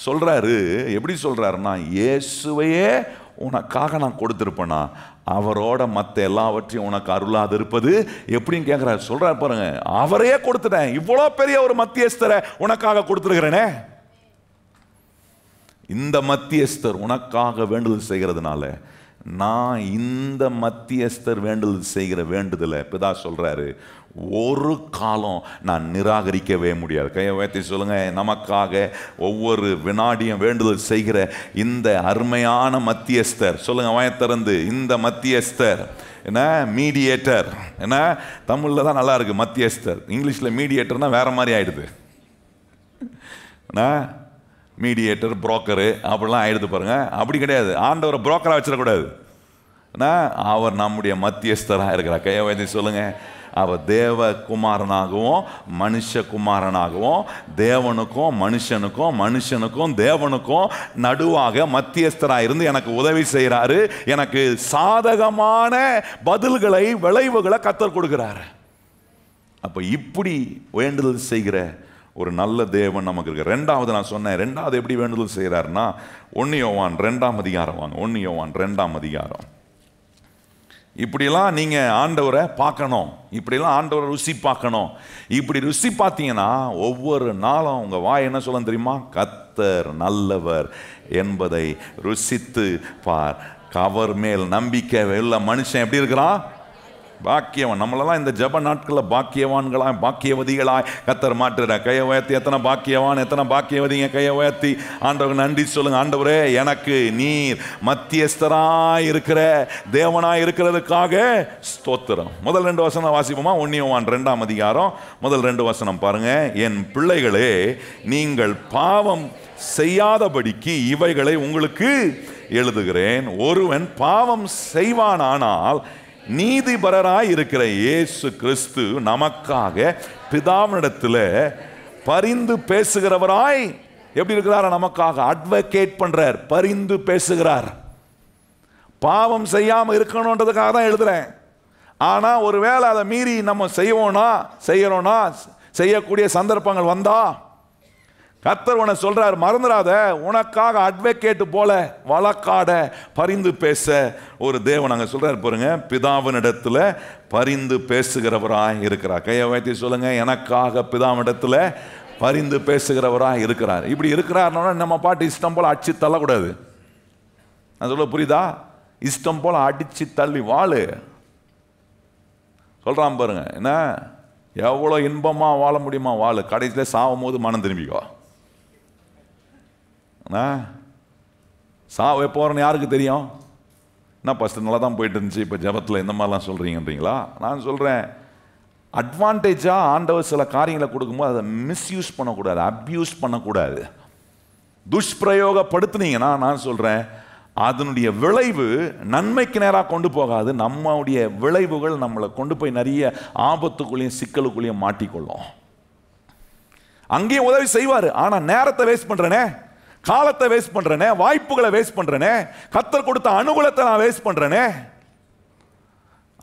சொல்றாரு, எப்படி சொல்றாருன்னா, இயேசுவையே உனக்காக நான் கொடுத்திருப்பேனா, அவரோட மற்ற எல்லாவற்றையும் உனக்கு அருளாது இருப்பது எப்படின்னு கேட்கிறாரு. சொல்றாரு பாருங்க, அவரையே கொடுத்துட்டேன், இவ்வளோ பெரிய ஒரு மத்தியஸ்தரை உனக்காக கொடுத்துருக்கிறேனே. இந்த மத்தியஸ்தர் உனக்காக வேண்டுதல் செய்கிறதுனால நான் இந்த மத்தியஸ்தர் வேண்டுதல் செய்கிற வேண்டுதலை பிதா சொல்றாரு, ஒரு காலம் நான் நிராகரிக்கவே முடியாது. கையை உயர்த்தி சொல்லுங்க. நமக்காக ஒவ்வொரு வினாடியும் வேண்டுதல் செய்கிற இந்த அருமையான மத்தியஸ்தர், சொல்லுங்க வாயத்திறந்து, இந்த மத்தியஸ்தர் என்ன, மீடியேட்டர். என்ன, தமிழ்ல தான் நல்லா இருக்கு மத்தியஸ்தர், இங்கிலீஷ்ல மீடியேட்டர்னா வேற மாதிரி ஆயிடுது. மீடியேட்டர், புரோக்கரு அப்படிலாம் ஆயிடுது பாருங்க. அப்படி கிடையாது. ஆண்டவரை புரோக்கரா வச்சிடக்கூடாது. அவர் நம்முடைய மத்தியஸ்தராக இருக்கிறார். கையை உயர்த்தி சொல்லுங்க. அவர் தேவகுமாரனாகவும் மனுஷகுமாரனாகவும் தேவனுக்கும் மனுஷனுக்கும் மனுஷனுக்கும் தேவனுக்கும் நடுவாக மத்தியஸ்தராக இருந்து எனக்கு உதவி செய்கிறாரு. எனக்கு சாதகமான பதில்களை, விளைவுகளை கர்த்தர் கொடுக்கிறார். அப்ப இப்படி வேண்டுதல் செய்கிற ஒரு நல்ல தேவன் நமக்கு இருக்கு. ரெண்டாவது நான் சொன்னேன், ரெண்டாவது எப்படி வேண்டுதல் செய்கிறாருன்னா 1 யோவான் 2ஆம் அதிகாரம் வாங்க. 1 யோவான் 2ஆம் அதிகாரம். இப்படிலாம் நீங்க ஆண்டவரை பார்க்கணும், இப்படிலாம் ஆண்டவரை ருசி பார்க்கணும். இப்படி ருசி பார்த்தீங்கன்னா ஒவ்வொரு நாளும் உங்க வாய் என்ன சொல்ல தெரியுமா? கர்த்தர் நல்லவர் என்பதை ருசித்து பார். அவர் மேல் நம்பிக்கை உள்ள மனுஷன் எப்படி இருக்கிறான்? பாக்கியவான். நம்மளெல்லாம் இந்த ஜப நாட்களில் பாக்கியவான்களாய் பாக்கியவதிகளாய் கர்த்தர் மாற்றுற. கையை உயர்த்தி எத்தனை பாக்கியவான், எத்தனை பாக்கியவதிங்க கையை உயர்த்தி ஆண்டவருக்கு நன்றி சொல்லுங்க. ஆண்டவரே, எனக்கு நீர் மத்தியஸ்தராய் இருக்கிற தேவனாய் இருக்கிறதுக்காக ஸ்தோத்திரம். முதல் 2 வசனம் வாசிப்போமா? 1 யோவான் 2ஆம் அதிகாரம் முதல் 2 வசனம் பாருங்க. என் பிள்ளைகளே, நீங்கள் பாவம் செய்யாதபடிக்கு இவைகளை உங்களுக்கு எழுதுகிறேன். ஒருவன் பாவம் செய்வானானால் நீதிபரராய் இருக்கிற இயேசு கிறிஸ்து நமக்காக பிதாவினிடத்தில் பரிந்து பேசுகிறவராய் எப்படி இருக்கிறார்? நமக்காக அட்வொகேட் பண்றார், பரிந்து பேசுகிறார். பாவம் செய்யாம இருக்கணும்ன்றதுக்காக தான் எழுதுறேன். ஆனா ஒருவேளை அதை மீறி நம்ம செய்யறோம்னா செய்யக்கூடிய சந்தர்ப்பங்கள் வந்தா கர்த்தர் உன்னை சொல்றார், மறந்துடாத, உனக்காக அட்வொகேட் போல வழக்காட பரிந்து பேச ஒரு தேவன் அங்க சொல்றாரு பாருங்க. பிதாவினிடத்துல பரிந்து பேசுகிறவராய் இருக்கிறார். கையை வைத்து சொல்லுங்க, எனக்காக பிதாவினிடத்துல பரிந்து பேசுகிறவராய் இருக்கிறார். இப்படி இருக்கிறார்னா நம்ம பாட்டு இஷ்டம் போல அடிச்சு தள்ளக்கூடாது. நான் சொல்ல புரியுதா? இஷ்டம் போல அடிச்சு தள்ளி வாழு சொல்றான் பாருங்க. என்ன எவ்வளோ இன்பமா வாழ முடியுமா வாழு. கடைசியில் சாவும் போது மனம் திரும்பிக்கோ. சாவு எப்போ வரணும் யாருக்கு தெரியும்? என்ன ஃபஸ்ட்டு நல்லா தான் போயிட்டு இருந்துச்சு, இப்போ ஜபத்தில் இந்த மாதிரிலாம் சொல்கிறீங்கன்றீங்களா? நான் சொல்கிறேன், அட்வான்டேஜாக ஆண்டவர் சில காரியங்களை கொடுக்கும்போது அதை மிஸ்யூஸ் பண்ணக்கூடாது, அப்யூஸ் பண்ணக்கூடாது. துஷ்பிரயோகப்படுத்துனீங்கன்னா நான் சொல்கிறேன் அதனுடைய விளைவு நன்மைக்கு நேராக கொண்டு போகாது. நம்முடைய விளைவுகள் நம்மளை கொண்டு போய் நிறைய ஆபத்துக்குள்ளேயும் சிக்கலுக்குள்ளேயும் மாட்டிக்கொள்ளும். அங்கேயும் உதவி செய்வார், ஆனால் நேரத்தை வேஸ்ட் பண்ணுறேனே, காலத்தை வேஸ்ட் பண்றேனே, வாய்ப்புகளை வேஸ்ட் பண்றேனே, கர்த்தர் கொடுத்த அனுகூலத்தை நான் வேஸ்ட் பண்றேனே.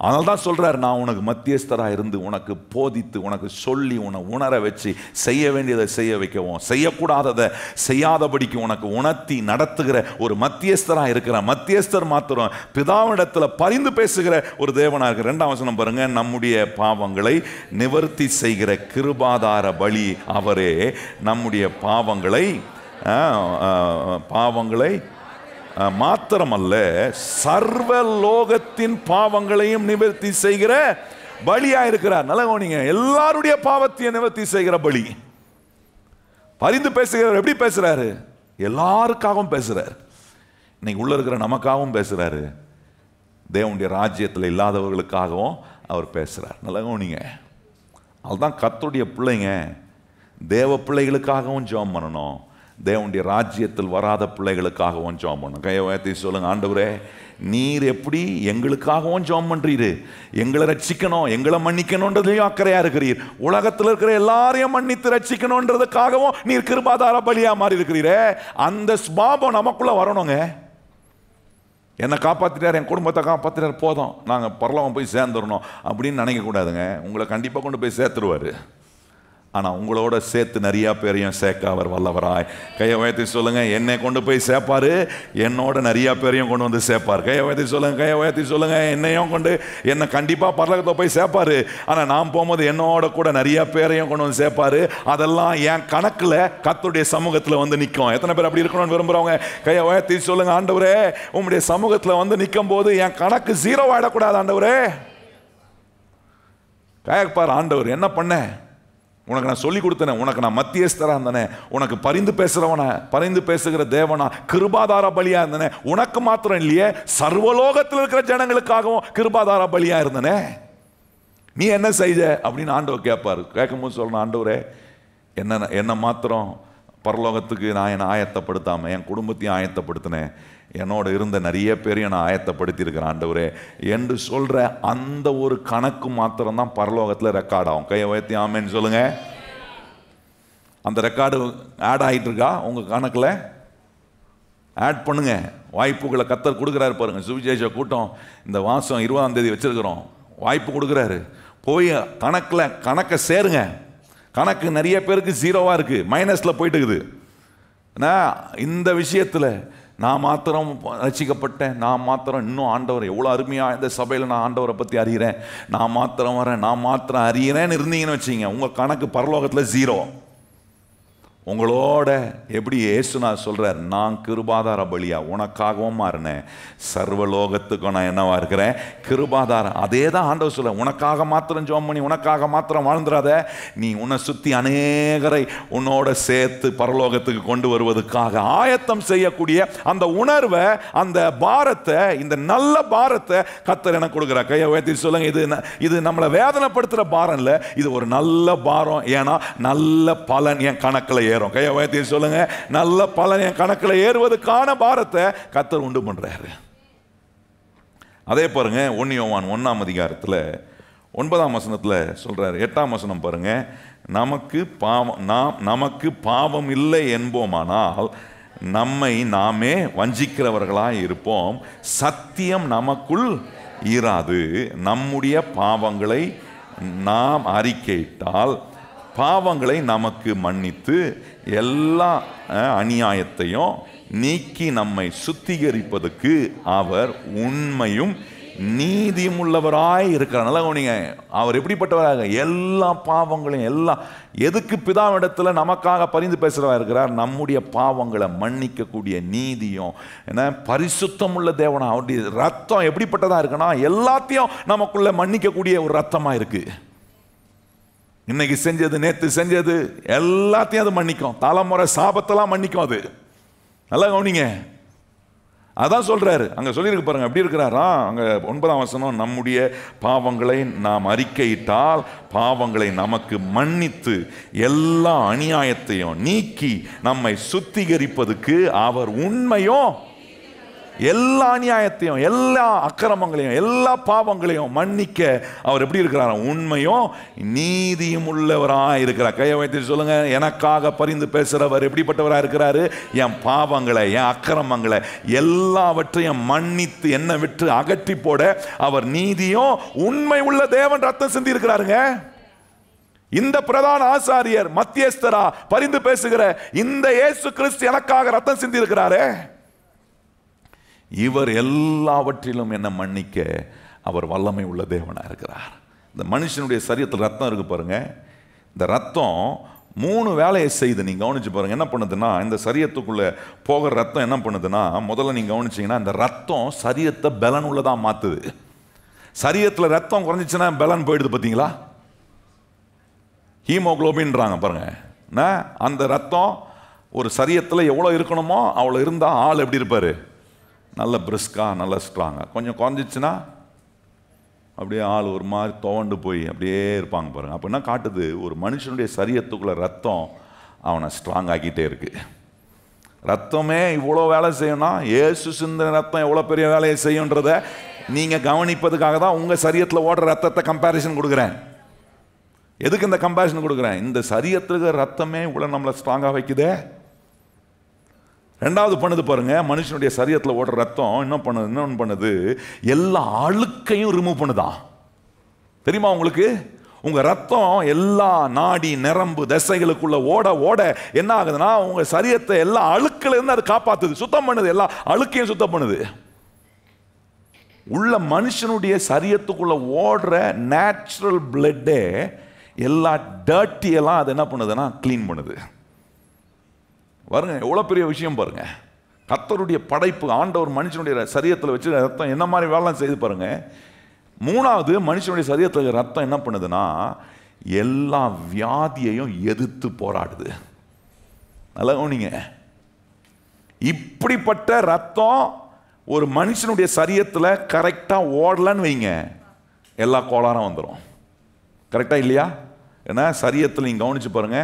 அதனால தான் சொல்றாரு, நான் உனக்கு மத்தியஸ்தராக இருந்து உனக்கு போதித்து உனக்கு சொல்லி உன்னை உணர வச்சு செய்ய வேண்டியதை செய்ய வைக்கவும் செய்யக்கூடாததை செய்யாதபடிக்கு உனக்கு உணர்த்தி நடத்துகிற ஒரு மத்தியஸ்தராக இருக்கிற மத்தியஸ்தர் மாத்திரம் பிதாவிடத்தில் பரிந்து பேசுகிற ஒரு தேவனாக இருக்கிற. 2ஆம் வசனம் பாருங்க, நம்முடைய பாவங்களை நிவர்த்தி செய்கிற கிருபாதார பலி அவரே. நம்முடைய பாவங்களை மாத்திரமல்ல சர்வலோகத்தின் பாவங்களையும் நிவர்த்தி செய்கிற பலியா இருக்கிறார். நல்ல கவனிங்க, எல்லாருடைய பாவத்தையும் நிவர்த்தி செய்கிற பலி. பரிந்து பேசுகிறார். எப்படி பேசுறாரு? எல்லாருக்காகவும் பேசுறாரு. இன்னைக்கு உள்ள இருக்கிற நமக்காகவும் பேசுறாரு. தேவனுடைய ராஜ்யத்தில் இல்லாதவர்களுக்காகவும் அவர் பேசுறார். நல்ல கவனிங்க, அதுதான் கர்த்தருடைய பிள்ளைங்க தேவ பிள்ளைகளுக்காகவும் ஜெபம் பண்ணணும், தேவனுடைய ராஜ்யத்தில் வராத பிள்ளைகளுக்காகவும் ஜெபம் பண்ணணும். கையை உயர்த்தி சொல்லுங்க, ஆண்டவரே நீர் எப்படி எங்களுக்காகவும் ஜெபம் பண்றீரு, எங்களை ரட்சிக்கணும் எங்களை மன்னிக்கணும்ன்றதையும் அக்கறையா இருக்கிறீர், உலகத்தில் இருக்கிற எல்லாரையும் மன்னித்து ரட்சிக்கணும்ன்றதுக்காகவும் நீர் கிருபாதார பலியா மாறி இருக்கிறீரே. அந்த ஸ்பாபம் நமக்குள்ள வரணுங்க. என்னை காப்பாற்றிட்டார், என் குடும்பத்தை காப்பாற்றிட்டார், போதும் நாங்கள் பரலோகம் போய் சேர்ந்துடணும் அப்படின்னு நினைக்கக்கூடாதுங்க. உங்களை கண்டிப்பாக கொண்டு போய் சேர்த்துருவார். ஆனால் உங்களோட சேர்த்து நிறையா பேரையும் சேர்க்க அவர் வல்லவராய். கையை உயர்த்தி சொல்லுங்க, என்னை கொண்டு போய் சேர்ப்பாரு, என்னோட நிறையா பேரையும் கொண்டு வந்து சேர்ப்பார். கையை உயர்த்தி சொல்லுங்க, கையை உயர்த்தி சொல்லுங்க, என்னையும் கொண்டு என்னை கண்டிப்பாக பரலோகத்தை போய் சேர்ப்பாரு. ஆனால் நான் போகும்போது என்னோட கூட நிறையா பேரையும் கொண்டு வந்து சேர்ப்பாரு. அதெல்லாம் என் கணக்கில் கர்த்தருடைய சமூகத்தில் வந்து நிற்கும். எத்தனை பேர் அப்படி இருக்கணும்னு விரும்புகிறவங்க கையை உயர்த்தி சொல்லுங்க, ஆண்டவரே உங்களுடைய சமூகத்தில் வந்து நிற்கும் போது என் கணக்கு 0 ஆகிடக்கூடாது. ஆண்டவரே கேட்பார், ஆண்டவர் என்ன பண்ண, உனக்கு நான் சொல்லி கொடுத்தேனே, உனக்கு நான் மத்தியஸ்தராக இருந்தேனே, உனக்கு பரிந்து பேசுகிறவன பரிந்து பேசுகிற தேவனா கிருபாதார பலியா இருந்தனே, உனக்கு மாத்திரம் இல்லையே சர்வலோகத்தில் இருக்கிற ஜனங்களுக்காகவும் கிருபாதார பலியா இருந்தனே, நீ என்ன செய்த அப்படின்னு ஆண்டவர் கேட்பார். கேட்கும்போது சொல்லணும், ஆண்டவரே என்ன மாத்திரம் பரலோகத்துக்கு நான் என்னை ஆயத்தப்படுத்தாமல் என் குடும்பத்தையும் ஆயத்தப்படுத்தினேன், என்னோட இருந்த நிறைய பேரையும் நான் ஆயத்தப்படுத்தியிருக்கிறேன் ஆண்டவரே என்று சொல்கிற அந்த ஒரு கணக்கு மாத்திரம்தான் பரலோகத்தில் ரெக்கார்ட் ஆகும். கையை உயர்த்தி ஆமேன்னு சொல்லுங்க. அந்த ரெக்கார்டு ஆட் ஆகிட்டு இருக்கா உங்கள் கணக்கில்? ஆட் பண்ணுங்க. வாய்ப்புகளை கர்த்தர் கொடுக்குறாரு பாருங்க. சுவிசேஷ கூட்டம் இந்த மாதம் 20ஆம் தேதி வச்சிருக்கிறோம். வாய்ப்பு கொடுக்குறாரு, போய் கணக்கை சேருங்க. கணக்கு நிறைய பேருக்கு 0வா இருக்கு, மைனஸில் போயிட்டு இருக்குது. இந்த விஷயத்தில் நான் மாத்திரம் ரட்சிக்கப்பட்டேன், நான் மாத்திரம் இன்னும் ஆண்டவர் எவ்வளோ அருமையாக இந்த சபையில் நான் ஆண்டவரை பற்றி அறிகிறேன், நான் மாத்திரம் வரேன், நான் மாத்திரம் அறிகிறேன்னு இருந்தீங்கன்னு வச்சிங்க, உங்கள் கணக்கு பரலோகத்தில் 0. உங்களோட எப்படி இயேசுனா சொல்கிறார், நான் கிருபாதார பலியா உனக்காகவும் மாறினேன், சர்வலோகத்துக்கும் நான் என்னவா இருக்கிறேன், கிருபாதாரம். அதே தான் ஆண்டவர் சொல்ல, உனக்காக மாத்திரம் ஜெபம் பண்ணி உனக்காக மாத்திரம் வாழ்ந்துடாத, நீ உன்னை சுற்றி அநேகரை உன்னோட சேர்த்து பரலோகத்துக்கு கொண்டு வருவதற்காக ஆயத்தம் செய்யக்கூடிய அந்த உணர்வை, அந்த பாரத்தை, இந்த நல்ல பாரத்தை கர்த்தர் எனக்கு கொடுக்குறார். கையை உயர்த்தி சொல்லுங்க, இது நம்மளை வேதனைப்படுத்துகிற பாரம் இல்லை, இது ஒரு நல்ல பாரம். ஏன்னா நல்ல பலன் என் கணக்கில் ஏறும். கையை உயர்த்தி சொல்லுங்க, நல்ல பலன் என் கணக்கில் ஏறுவதற்கான பாரத்தை கர்த்தர் உண்டு பண்றாரு. அதே பாருங்க 1 யோவான் 1ஆம் அதிகாரத்தில் 9ஆம் வசனத்தில் சொல்றாரு. 8ஆம் வசனம் பாருங்க, நமக்கு பாவம் இல்லை என்போமானால் நம்மை நாமே வஞ்சிக்கிறவர்களாய் இருப்போம், சத்தியம் நமக்குள் இராது. நம்முடைய பாவங்களை நாம் அறிக்கையிட்டால் பாவங்களை நமக்கு மன்னித்து எல்லா அநியாயத்தையும் நீக்கி நம்மை சுத்திகரிப்பதற்கு அவர் உண்மையும் நீதியும் உள்ளவராய் இருக்கிறார். நல்லா கவனிங்க, அவர் எப்படிப்பட்டவராக, எல்லா பாவங்களையும் எதுக்கு பிதாவிடத்தில் நமக்காக பரிந்து பேசுகிறவராக இருக்கிறார், நம்முடைய பாவங்களை மன்னிக்கக்கூடிய நீதியும் பரிசுத்தம் உள்ள தேவனா. அவருடைய ரத்தம் எப்படிப்பட்டதாக இருக்குன்னா எல்லாத்தையும் நமக்குள்ள மன்னிக்கக்கூடிய ஒரு ரத்தமாக இருக்கு. இன்னைக்கு செஞ்சது, நேற்று செஞ்சது எல்லாத்தையும் அது மன்னிக்கும். தலைமுறை சாபத்தெல்லாம் மன்னிக்கும் அது. நல்லா கவனிங்க, அதான் சொல்றாரு. அங்க சொல்லியிருக்கு பாருங்க, எப்படி இருக்கிறாரா அங்க 9ஆம் வசனம், நம்முடைய பாவங்களை நாம் அறிக்கையிட்டால் பாவங்களை நமக்கு மன்னித்து எல்லா அநியாயத்தையும் நீக்கி நம்மை சுத்திகரிப்பதற்கு அவர் உண்மையும் எல்லா அநியாயத்தையும், எல்லா அக்கிரமங்களையும், எல்லா பாவங்களையும் மன்னிக்க அவர் எப்படி இருக்கிறார்? உண்மையும் நீதியும் உள்ளவராக இருக்கிறார். கையை வைத்து சொல்லுங்க, எனக்காக பரிந்து பேசுறவர் எப்படிப்பட்டவராக இருக்கிறாரு? என் பாவங்களை, என் அக்கிரமங்களை எல்லாவற்றையும் மன்னித்து என்னை விட்டு அகற்றி போட அவர் நீதியும் உண்மை உள்ள தேவன் ரத்தம் சிந்தி இருக்கிறாருங்க. இந்த பிரதான ஆசாரியர் மத்தியஸ்தரா பரிந்து பேசுகிற இந்த இயேசு கிறிஸ்து எனக்காக ரத்தம் சிந்தி இருக்கிறாரே, இவர் எல்லாவற்றிலும் என்ன மன்னிக்க அவர் வல்லமை உள்ள தேவனா இருக்கிறார். இந்த மனுஷனுடைய சரீரத்தில் ரத்தம் இருக்கு பாருங்க. இந்த ரத்தம் 3 வேலையை செய்து நீங்க கவனிச்சு பாருங்க. என்ன பண்ணுதுன்னா, இந்த சரீரத்துக்குள்ள போகிற ரத்தம் என்ன பண்ணுதுன்னா, முதல்ல நீங்க கவனிச்சீங்கன்னா இந்த ரத்தம் சரீரத்தை பலன் உள்ளதா மாத்துது. சரீரத்தில் ரத்தம் குறைஞ்சிச்சுன்னா பலன் போயிடுது. பார்த்தீங்களா? ஹீமோகுளோபின்றாங்க பாருங்க. அந்த ரத்தம் ஒரு சரீரத்தில் எவ்வளோ இருக்கணுமோ அவ்வளோ இருந்தால் ஆள் எப்படி இருப்பார்? நல்ல பிரிஸ்கா, நல்ல ஸ்ட்ராங்காக. கொஞ்சம் குறைஞ்சிச்சுன்னா அப்படியே ஆள் ஒரு மாதிரி துவண்டு போய் அப்படியே இருப்பாங்க பாருங்க. அப்போ என்ன காட்டுது? ஒரு மனுஷனுடைய சரீரத்துக்குள்ள ரத்தம் அவனை ஸ்ட்ராங் ஆக்கிட்டே இருக்கு. ரத்தமே இவ்வளோ வேலை செய்யணும்னா இயேசு சிந்தின ரத்தம் எவ்வளோ பெரிய வேலையை செய்யுன்றதை நீங்கள் கவனிப்பதுக்காக தான் உங்கள் சரீரத்தில் ஓடுற ரத்தத்தை கம்பேரிசன் கொடுக்குறேன். எதுக்கு இந்த கம்பேரிசன் கொடுக்குறேன்? இந்த சரீரத்துக்கு ரத்தமே இவ்வளோ நம்மளை ஸ்ட்ராங்காக வைக்குதே. ரெண்டாவது பண்ணுது பாருங்க, மனுஷனுடைய சரீரத்தில் ஓடுற ரத்தம் இன்னொன்று பண்ணுது, எல்லா அழுக்கையும் ரிமூவ் பண்ணுதான். தெரியுமா உங்களுக்கு? உங்க ரத்தம் எல்லா நாடி நரம்பு தசைகளுக்குள்ள ஓட ஓட என்ன ஆகுதுன்னா, உங்க சரீரத்தை எல்லா அழுக்குல இருந்து அது காப்பாத்துது, சுத்தம் பண்ணுது, எல்லா அழுக்கையும் சுத்தம் பண்ணுது. உள்ள மனுஷனுடைய சரீரத்துக்குள்ள ஓடுற நேச்சுரல் பிளட்டே எல்லா டர்ட்டியெல்லாம் அது என்ன பண்ணுதுன்னா கிளீன் பண்ணுது. பாருங்க எவ்வளோ பெரிய விஷயம் பாருங்க. கர்த்தருடைய படைப்பு ஆண்டவர் மனுஷனுடைய சரீரத்தில் வச்சு ரத்தம் என்ன மாதிரி வேலை செய்து பாருங்க. மூணாவது, மனுஷனுடைய சரீரத்தில் ரத்தம் என்ன பண்ணுதுன்னா எல்லா வியாதியையும் எதிர்த்து போராடுது. நல்லா கவனிங்க. இப்படிப்பட்ட ரத்தம் ஒரு மனுஷனுடைய சரீரத்தில் கரெக்டாக ஓடலன்னு வைங்க, எல்லா கோளாறும் வந்துடும். கரெக்டா இல்லையா? ஏன்னா சரீரத்தில் நீங்கள் கவனிச்சு பாருங்க,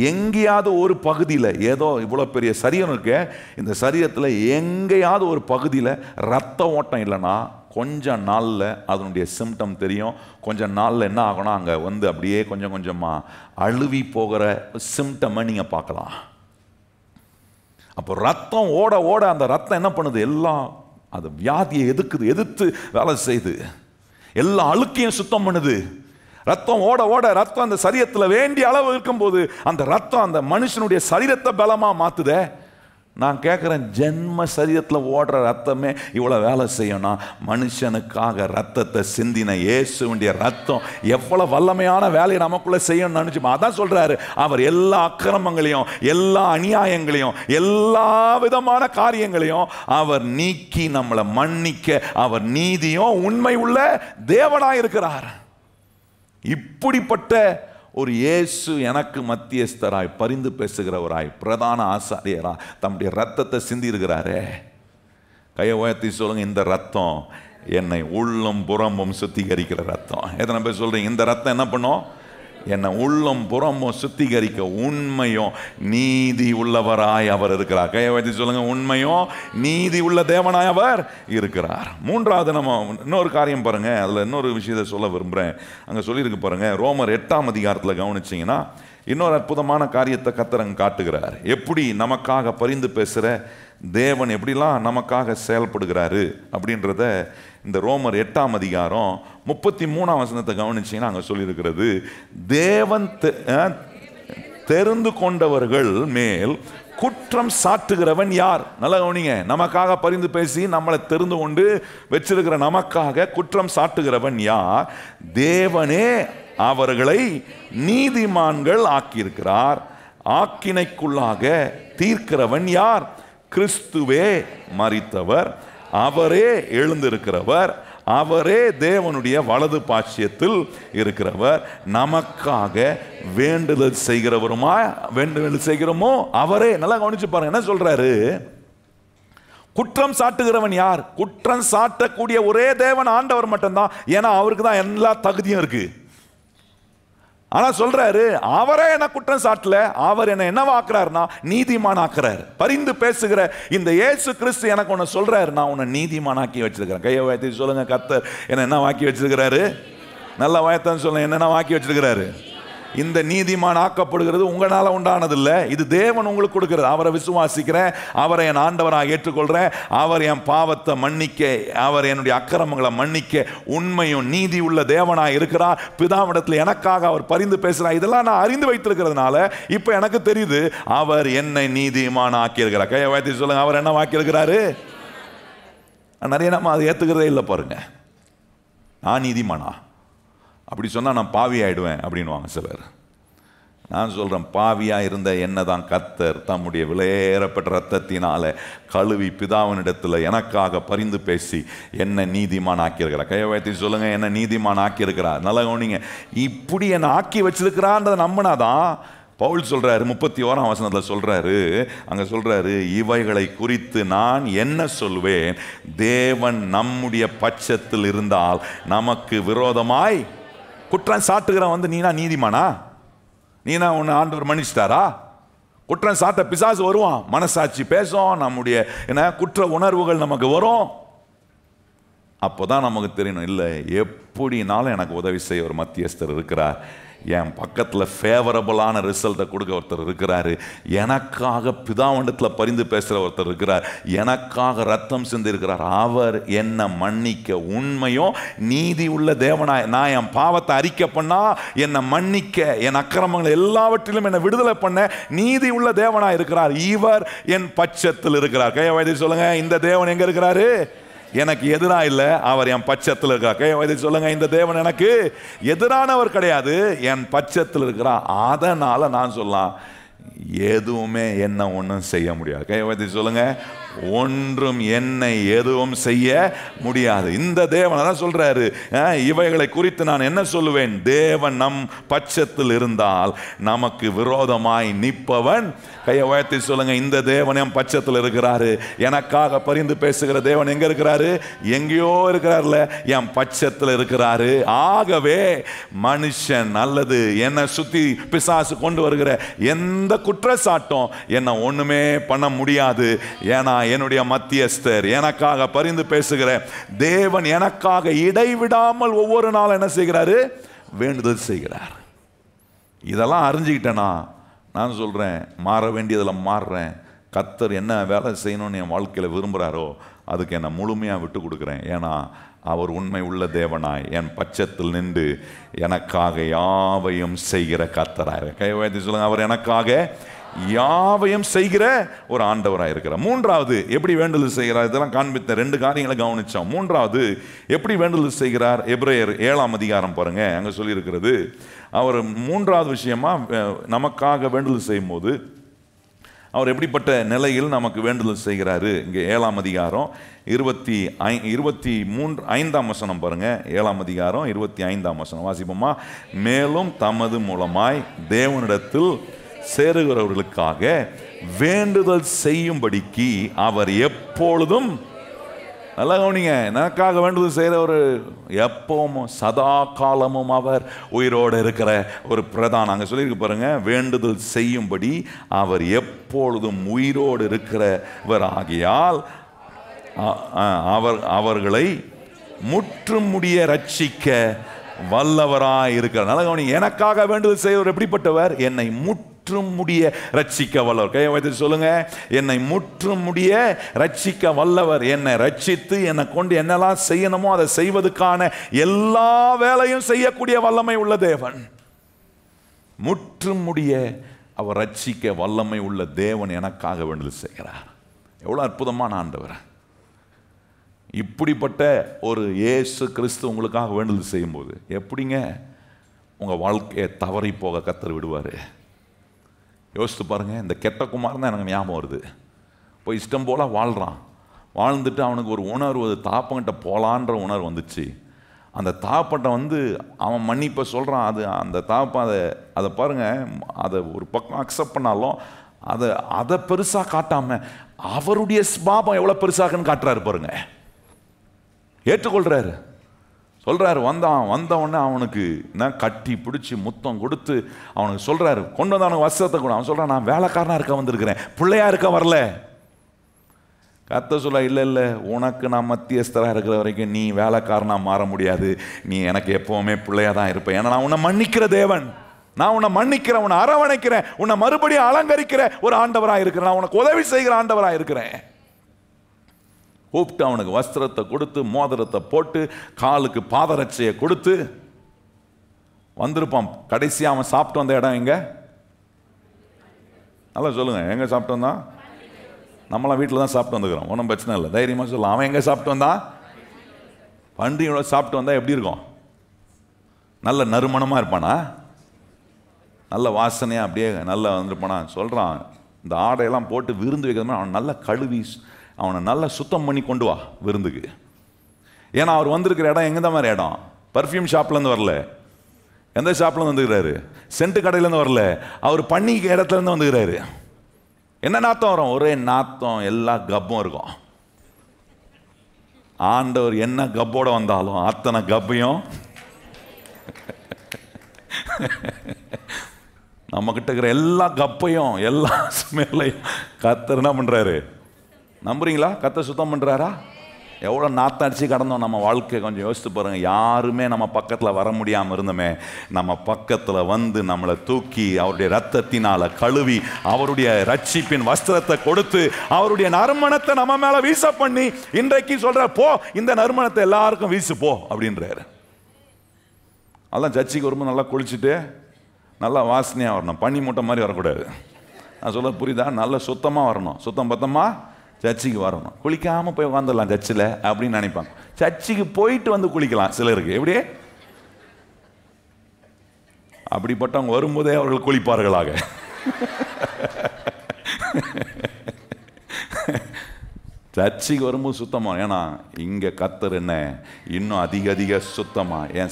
எங்கேயாவது ஒரு பகுதியில், ஏதோ இவ்வளோ பெரிய சரீரம் இருக்கு, இந்த சரீரத்தில் எங்கேயாவது ஒரு பகுதியில் ரத்த ஓட்டம் இல்லைன்னா கொஞ்சம் நாளில் அதனுடைய சிம்டம் தெரியும். கொஞ்சம் நாளில் என்ன ஆகணும், அங்கே வந்து அப்படியே கொஞ்சம் கொஞ்சமாக அழுவி போகிற சிம்டமை நீங்கள் பார்க்கலாம். அப்போ ரத்தம் ஓட ஓட அந்த ரத்தம் என்ன பண்ணுது? எல்லாம் அது வியாதியை எதிர்த்து வேலை செய்து எல்லா அழுக்கையும் சுத்தம் பண்ணுது. ரத்தம் ஓட ஓட ரத்தம் அந்த சரீரத்தில் வேண்டிய அளவு இருக்கும்போது அந்த ரத்தம் அந்த மனுஷனுடைய சரீரத்தை பலமாக மாற்றுதே. நான் கேட்குறேன், ஜென்ம சரீரத்தில் ஓடுற ரத்தமே இவ்வளோ வேலை செய்யணும், மனுஷனுக்காக ரத்தத்தை சிந்தின இயேசுடைய ரத்தம் எவ்வளோ வல்லமையான வேலையை நமக்குள்ளே செய்யணும்னு நினச்சி அதான் சொல்கிறாரு. அவர் எல்லா அக்கிரமங்களையும், எல்லா அநியாயங்களையும், எல்லா விதமான காரியங்களையும் அவர் நீக்கி நம்மளை மன்னிக்க அவர் நீதியும் உண்மை உள்ள தேவனாக இருக்கிறார். இப்படிப்பட்ட ஒரு இயேசு எனக்கு மத்தியஸ்தராய் பரிந்து பேசுகிறவராய் பிரதான ஆசாரியராய் தம்முடைய ரத்தத்தை சிந்தி இருக்கிறாரே. கையை உயர்த்தி சொல்லுங்க, இந்த ரத்தம் என்னை உள்ளம் புறமும் சுத்திகரிக்கிற ரத்தம். எத்தனை பேர் சொல்றீங்க இந்த ரத்தம் என்ன பண்ணும்? என்னை உள்ளம் புறமும் சுத்திகரிக்க உண்மையும் நீதி உள்ளவராய் அவர் இருக்கிறார். கையை வைத்து சொல்லுங்க, உண்மையும் நீதி உள்ள தேவனாய் அவர் இருக்கிறார். மூன்றாவது நம்ம இன்னொரு காரியம் பாருங்க, அதில் இன்னொரு விஷயத்தை சொல்ல விரும்புகிறேன். அங்கே சொல்லியிருக்கு பாருங்க, ரோமர் 8ஆம் அதிகாரத்தில் கவனிச்சிங்கன்னா இன்னொரு அற்புதமான காரியத்தை கர்த்தர் காட்டுகிறார். எப்படி நமக்காக பரிந்து பேசுகிற தேவன் எப்படிலாம் நமக்காக செயல்படுகிறாரு அப்படின்றத இந்த ரோமர் 8ஆம் அதிகாரம் 33ஆம் வசனத்தை கவனிச்சிங்கன்னா அங்கே சொல்லியிருக்கிறது, தேவன் தெரிந்து கொண்டவர்கள் மேல் குற்றம் சாட்டுகிறவன் யார்? நல்லா கவனிங்க. நமக்காக பரிந்து பேசி நம்மளை தெரிந்து கொண்டு வச்சிருக்கிற நமக்காக குற்றம் சாட்டுகிறவன் யார்? தேவனே அவர்களை நீதிமான்கள் ஆக்கியிருக்கிறார். ஆக்கினைக்குள்ளாக தீர்க்கிறவன் யார்? கிறிஸ்துவே மரித்தவர், அவரே எழுந்திருக்கிறவர், அவரே தேவனுடைய வலது பாட்சியத்தில் இருக்கிறவர், நமக்காக வேண்டுதல் செய்கிறோமோ அவரே. நல்லா கவனிச்சு பாருங்க, என்ன சொல்றாரு? குற்றம் சாட்டுகிறவன் யார்? குற்றம் சாட்டக்கூடிய ஒரே தேவன் ஆண்டவர் மட்டும்தான். ஏன்னா அவருக்கு தான் எல்லா தகுதியும் இருக்கு. ஆனா சொல்றாரு, அவரே என்ன குற்றம் சாட்டல, அவர் என்ன என்னவாக்குறாருன்னா நீதிமான் ஆக்குறாரு. பரிந்து பேசுகிற இந்த இயேசு கிறிஸ்து எனக்கு ஒன்னு சொல்றாரு, நான் உன்னை நீதிமானாக்கி வச்சிருக்கிறேன். கையை வாய்த்தி சொல்லுங்க, கர்த்தர் என்ன என்ன வாக்கி வச்சிருக்கிறாரு? நல்ல வாயத்தான் சொல்லுங்க, என்னென்ன வாக்கி வச்சிருக்கிறாரு? இந்த நீதிமான் ஆக்கப்படுகிறது உங்களால உண்டானதில்லை, இது தேவன் உங்களுக்கு கொடுக்கிறது. அவரை விசுவாசிக்கிறேன், அவரை என் ஆண்டவராக ஏற்றுக்கொள்றேன், அவர் என் பாவத்தை மன்னிக்க, அவர் என்னுடைய அக்கிரமங்களை மன்னிக்க உண்மையும் நீதி உள்ள தேவனாக இருக்கிறார். பிதாவிடத்தில் எனக்காக அவர் பரிந்து பேசுறார். இதெல்லாம் நான் அறிந்து வைத்திருக்கிறதுனால இப்ப எனக்கு தெரியுது, அவர் என்னை நீதிமான் ஆக்கியிருக்கிறார். கையை வாய்த்தி சொல்லுங்க, அவர் என்ன ஆக்கியிருக்கிறாரு? நிறைய நம்ம அதை ஏத்துக்கிறதே இல்லை. பாருங்க, நான் நீதிமானா? அப்படி சொன்னால் நான் பாவி ஆயிடுவேன் அப்படின்வாங்க சிலர். நான் சொல்கிறேன், பாவியாக இருந்த என்ன தான் கர்த்தர் தம்முடைய விலையேறப்பட்ட ரத்தத்தினால கழுவி பிதாவினிடத்தில் எனக்காக பரிந்து பேசி என்ன நீதிமான் ஆக்கியிருக்கிறார். கையை வைத்தி சொல்லுங்கள், என்ன நீதிமான் ஆக்கியிருக்கிறார். நல்லா கவனிங்க, இப்படி என்னை ஆக்கி வச்சிருக்கிறான்றதை நம்பினாதான் பவுல் சொல்றாரு, 31ஆம் வசனத்தில் சொல்றாரு, அங்க சொல்றாரு, இவைகளை குறித்து நான் என்ன சொல்வேன், தேவன் நம்முடைய பட்சத்தில் இருந்தால் நமக்கு விரோதமாய் குற்றம் சாட்டுகிறவன் நீனா நீதிமானா? நீனா உன்னை ஆண்டவர் மன்னிச்சிட்டாரா? குற்றம் சாட்ட பிசாசு வருவான், மனசாட்சி பேசும், நம்முடைய என்ன குற்ற உணர்வுகள் நமக்கு வரும். அப்போதான் நமக்கு தெரியணும், இல்லை எப்படினாலும் எனக்கு உதவி செய்ய ஒரு மத்தியஸ்தர் இருக்கிறார், என் பக்கத்தில் ஃபேவரபுளான ரிசல்ட்டை கொடுக்க ஒருத்தர் இருக்கிறாரு, எனக்காக பிதாவண்டத்தில் பரிந்து பேசுகிற ஒருத்தர் இருக்கிறார், எனக்காக ரத்தம் சிந்தி இருக்கிறார், அவர் என்னை மன்னிக்க உண்மையும் நீதி உள்ள தேவனாய், நான் என் பாவத்தை அறிக்கை பண்ணா என்னை மன்னிக்க, என் அக்கிரமங்கள் எல்லாவற்றிலும் என்னை விடுதலை பண்ண நீதி உள்ள தேவனாய் இருக்கிறார், இவர் என் பட்சத்தில் இருக்கிறார். கையை வைத்து சொல்லுங்க, இந்த தேவன் எங்க இருக்கிறாரு? எனக்கு எதிராக இல்லை, அவர் என் பட்சத்தில் இருக்கிறார். கையை வைத்து சொல்லுங்க, இந்த தேவன் எனக்கு எதிரானவர் கிடையாது, என் பட்சத்தில் இருக்கிறார். அதனால நான் சொல்லலாம், எதுவுமே என்ன ஒன்றும் செய்ய முடியாது. கையை வைத்து சொல்லுங்க, ஒன்றும் என்னை எதுவும் செய்ய முடியாது. இந்த தேவன் தான் சொல்றாரு, இவைகளை குறித்து நான் என்ன சொல்லுவேன், தேவன் நம் பட்சத்தில் இருந்தால் நமக்கு விரோதமாய் நிற்பவன். கையை உயர்த்தி சொல்லுங்க, இந்த தேவன் என் பட்சத்தில் இருக்கிறாரு, எனக்காக பரிந்து பேசுகிற தேவன் எங்க இருக்கிறாரு? எங்கேயோ இருக்கிறார்ல, என் பட்சத்தில் இருக்கிறாரு. ஆகவே மனுஷன் அல்லது என்னை சுத்தி பிசாசு கொண்டு வருகிற எந்த குற்றச்சாட்டும் என்ன ஒண்ணுமே பண்ண முடியாது. ஏன்னா என்னுடைய மத்தியஸ்தர், எனக்காக பரிந்து பேசுகிற தேவன் எனக்காக இடைவிடாமல் ஒவ்வொரு நாளும் என்ன செய்கிறாரு? வேண்டுதல் செய்கிறார். இதெல்லாம் அறிஞ்சுக்கிட்டேனா நான் சொல்றேன், மாற வேண்டியதில் மாறுறேன். கர்த்தர் என்ன வேலை செய்யணும்னு என் வாழ்க்கையில் விரும்புகிறாரோ அதுக்கு என்னை முழுமையாக விட்டு கொடுக்குறேன். ஏன்னா அவர் உண்மை உள்ள தேவனாய் என் பட்சத்தில் நின்று எனக்காக யாவையும் செய்கிற கர்த்தராய். கை வைத்து சொல்லுங்க, அவர் எனக்காக யாவையும் செய்கிற ஒரு ஆண்டவராக இருக்கிறார். மூன்றாவது எப்படி வேண்டுதல் செய்கிறார்? இதெல்லாம் காண்பித்த 2 காரியங்களை கவனிச்சோம். மூன்றாவது எப்படி வேண்டுதல் செய்கிறார்? எபிரேயர் 7ஆம் அதிகாரம் பாருங்க, அங்க சொல்லி இருக்கிறது. அவர் மூன்றாவது விஷயமா நமக்காக வேண்டுதல் செய்யும் போது அவர் எப்படிப்பட்ட நிலையில் நமக்கு வேண்டுதல் செய்கிறாரு? இங்கே 7ஆம் அதிகாரம் 25ஆம் வசனம் பாருங்க. 7ஆம் அதிகாரம் 25ஆம் வசனம் வாசிப்போமா? மேலும் தமது மூலமாய் தேவனிடத்தில் சேருகிறவர்களுக்காக வேண்டுதல் செய்யும்படிக்கு அவர் எப்பொழுதும், நல்லா கவனிங்க, எனக்காக வேண்டுதல் செய்கிறவர் எப்பவும் சதா காலமும் அவர் உயிரோடு இருக்கிற ஒரு பிரதான, அங்கே சொல்லியிருக்கு பாருங்க, வேண்டுதல் செய்யும்படி அவர் எப்பொழுதும் உயிரோடு இருக்கிறவர் ஆகியால் அவர்களை முற்றும் முடிய ரட்சிக்க வல்லவராய் இருக்கிறார். நல்லா கவனிங்க, எனக்காக வேண்டுதல் செய்கிறவர் எப்படிப்பட்டவர்? என்னை முற்றும் முடிய ரட்சிக்க வல்லவர். கையை வைத்து சொல்லுங்க, என்னை முற்றும் முடிய ரட்சிக்க வல்லவர். என்னை ரட்சித்து என்னை கொண்டு என்னெல்லாம் செய்யணுமோ அதை செய்வதற்கான எல்லா வேலையும் செய்யக்கூடிய வல்லமை உள்ள தேவன். முற்றும் முடிய அவர் ரட்சிக்க வல்லமை உள்ள தேவன் எனக்காக வேண்டுதல் செய்கிறார். எவ்வளவு அற்புதமான ஆண்டவர்! இப்படிப்பட்ட ஒரு இயேசு கிறிஸ்து உங்களுக்காக வேண்டுதல் செய்யும்போது எப்படிங்க உங்க வாழ்க்கையை தவறி போக கர்த்தர் விடுவாரு? யோசித்து பாருங்க. இந்த கெட்ட குமாரன் தான் எனக்கு ஞாபகம் வருது. போய் இஷ்டம் போல வாழ்றான், வாழ்ந்துட்டு அவனுக்கு ஒரு உணர்வு, தாப்பங்கிட்ட போலான்ற உணர்வு வந்துச்சு. அந்த தாப்பட்டை அவன் மன்னிப்பை சொல்கிறான். அது அந்த தாப்பை அதை பாருங்க, அதை ஒரு பக்கம் அக்செப்ட் பண்ணாலும் அதை பெருசாக காட்டாமல் அவருடைய ஸ்பாபம் எவ்வளோ பெருசாகன்னு காட்டுறாரு பாருங்க. ஏற்றுக்கொள்கிறாரு. சொல்கிறாரு. வந்தவொடனே அவனுக்கு கட்டி பிடிச்சி முத்தம் கொடுத்து அவனுக்கு சொல்கிறாரு, கொண்டு வந்த அவனுக்கு வஸ்திரத்தை கூட. அவன் சொல்கிறான், நான் வேலைக்காரனாக இருக்க வந்திருக்கிறேன், பிள்ளையா இருக்க வரல. கர்த்தர் சொல்ல, இல்லை உனக்கு நான் மத்தியஸ்தராக இருக்கிற வரைக்கும் நீ வேலைக்காரனாக மாற முடியாது, நீ எனக்கு எப்போவுமே பிள்ளையாக தான் இருப்பேன். ஏன்னா நான் உன்னை மன்னிக்கிற தேவன், நான் உன்னை மன்னிக்கிறேன், உன்னை அரவணைக்கிறேன், உன்னை மறுபடியும் அலங்கரிக்கிற ஒரு ஆண்டவராக இருக்கிறேன், நான் உனக்கு உதவி செய்கிற ஆண்டவராக இருக்கிறேன். கூப்பிட்டு அவனுக்கு வஸ்திரத்தை கொடுத்து மோதிரத்தை போட்டு காலுக்கு பாதரட்சையை கொடுத்து வந்திருப்பான். கடைசியாக அவன் சாப்பிட்டு வந்த இடம் எங்க? நல்லா சொல்லுங்க, எங்க சாப்பிட்டு வந்தான்? நம்மளாம் வீட்டில் தான் சாப்பிட்டு வந்துக்கிறோம், ஒன்றும் பிரச்சனை இல்லை, தைரியமாக சொல்லலாம். அவன் எங்கே சாப்பிட்டு வந்தான்? பன்றியோட சாப்பிட்டு வந்தா எப்படி இருக்கும்? நல்ல நறுமணமாக இருப்பானா? நல்ல வாசனையாக அப்படியே நல்லா வந்துருப்பானா? சொல்கிறான், இந்த ஆடையெல்லாம் போட்டு விருந்து வைக்கிறது அவன் நல்லா கழுவி அவனை நல்லா சுத்தம் பண்ணி கொண்டு வா விருந்துக்கு. ஏன்னா அவர் வந்திருக்கிற இடம் எங்கே தான் மாதிரி இடம்? பர்ஃப்யூம் ஷாப்லேருந்து வரல, எந்த ஷாப்லேருந்து வந்துக்கிறாரு? சென்ட்டு கடையிலேருந்து வரல, அவர் பண்ணி இடத்துலேருந்து வந்துக்கிறாரு. என்ன நாத்தம் வரும்? ஒரே நாத்தம், எல்லா கப்பும் இருக்கும். ஆண்டவர் என்ன கப்போட வந்தாலும் அத்தனை கப்பையும் நம்ம கிட்ட இருக்கிற எல்லா கப்பையும் எல்லா ஸ்மெல்லையும் கர்த்தர் என்ன பண்றாரு? நம்புறீங்களா? கர்த்தர் சுத்தம் பண்றாரா? எவ்வளோ நாத்தம் அடிச்சு கடந்தோம் நம்ம வாழ்க்கையை கொஞ்சம் யோசித்து பாருங்க. யாருமே நம்ம பக்கத்தில் வர முடியாமல் இருந்தோமே, நம்ம பக்கத்தில் வந்து நம்மளை தூக்கி அவருடைய ரத்தத்தினால கழுவி அவருடைய ரட்சிப்பின் வஸ்திரத்தை கொடுத்து அவருடைய நறுமணத்தை நம்ம மேலே வீச பண்ணி இன்றைக்கு சொல்ற, போ இந்த நறுமணத்தை எல்லாருக்கும் வீசு போ அப்படின்றாரு. அதெல்லாம் சர்ச்சைக்கு வரும்போது நல்லா குளிச்சுட்டு நல்லா வாசனையாக வரணும், பனி மூட்டை மாதிரி வரக்கூடாது. நான் சொல்ல புரியுதா? நல்லா சுத்தமாக வரணும், சுத்தம் பத்தமாக சர்ச்சுக்கு வரணும். குளிக்காமல் போய் உட்காந்துடலாம் சர்ச்சில் அப்படின்னு நினைப்பாங்க. சர்ச்சுக்கு போயிட்டு வந்து குளிக்கலாம் சிலருக்கு. எப்படி? அப்படிப்பட்டவங்க வரும்போதே அவர்கள் குளிப்பார்களாக. சர்ச்சுக்கு வரும்போது சுத்தமாக, ஏன்னா இங்கே கர்த்தர் என்ன இன்னும் அதிக சுத்தமாக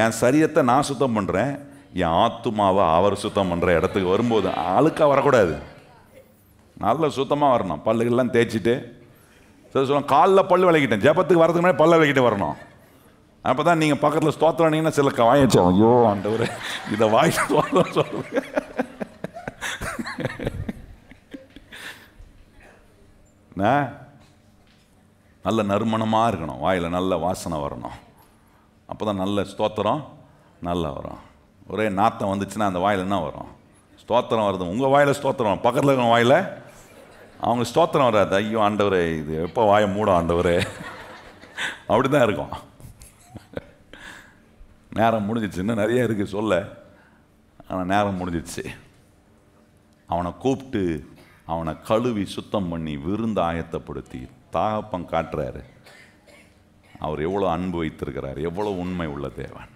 என் சரீரத்தை நான் சுத்தம் பண்ணுறேன், என் ஆத்துமாவை அவர் சுத்தம் பண்ணுற இடத்துக்கு வரும்போது அழுக்காக வரக்கூடாது, நல்ல சுத்தமாக வரணும். பல்லுகள்லாம் தேய்ச்சிட்டு சரி சொல்லுவோம், காலில் பல்லு விளக்கிட்டேன், ஜெபத்துக்கு வரதுக்கு முன்னாடி பல்ல விளக்கிட்டு வரணும். அப்போ தான் நீங்கள் பக்கத்தில் ஸ்தோத்திரனீங்கன்னா சில வாயிச்சோம், ஐயோ ஆண்டவரே இதை வாய் சொல்லுங்க. நல்ல நறுமணமாக இருக்கணும், வாயில் நல்ல வாசனை வரணும், அப்போ தான் நல்ல ஸ்தோத்திரம் நல்லா வரும். ஒரே நாத்தம் வந்துச்சுன்னா அந்த வாயில் என்ன வரும்? ஸ்தோத்திரம் வருது. உங்கள் வாயில் ஸ்தோத்திரம், பக்கத்தில் இருக்கிற வாயில் அவங்க ஸ்தோத்திரம் வராது. ஐயோ ஆண்டவரே இது எப்போ வாயை மூடும் ஆண்டவரே, அப்படி தான் இருக்கும். நேரம் முடிஞ்சிச்சு, இன்னும் நிறைய இருக்குது சொல்ல, ஆனால் நேரம் முடிஞ்சிச்சு. அவனை கூப்பிட்டு அவனை கழுவி சுத்தம் பண்ணி விருந்து ஆயத்தப்படுத்தி தாகப்பம் காட்டுறாரு. அவர் எவ்வளோ அன்பு வைத்திருக்கிறார், எவ்வளோ உண்மை உள்ள தேவன்.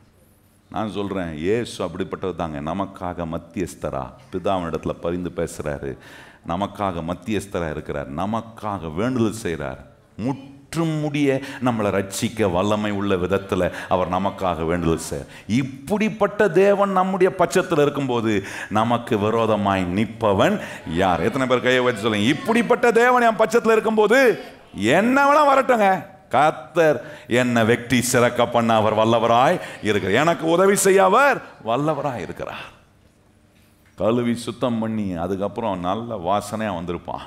நான் சொல்கிறேன், இயேசு அப்படிப்பட்டது தாங்க. நமக்காக மத்தியஸ்தரா பிதாவினிடத்துல பரிந்து பேசுகிறாரு, நமக்காக மத்தியஸ்தராக இருக்கிறார், நமக்காக வேண்டுதல் செய்கிறார். முற்றும் முடிய நம்மளை ரட்சிக்க வல்லமை உள்ள விதத்தில் அவர் நமக்காக வேண்டுதல் செய்கிறார். இப்படிப்பட்ட தேவன் நம்முடைய பட்சத்தில் இருக்கும்போது நமக்கு விரோதமாய் நிற்பவன் யார்? எத்தனை பேர் கையை வச்சு சொல்லுங்க, இப்படிப்பட்ட தேவன் என் பட்சத்தில் இருக்கும்போது என்ன வேணா வரட்டுங்க, கர்த்தர் என்ன வெற்றி சிறக்க பண்ண அவர் வல்லவராய் இருக்கிறார், எனக்கு உதவி செய்ய அவர் வல்லவராய் இருக்கிறார். கழுவி சுத்தம் பண்ணி அதுக்கப்புறம் நல்ல வாசனையாக வந்திருப்பான்.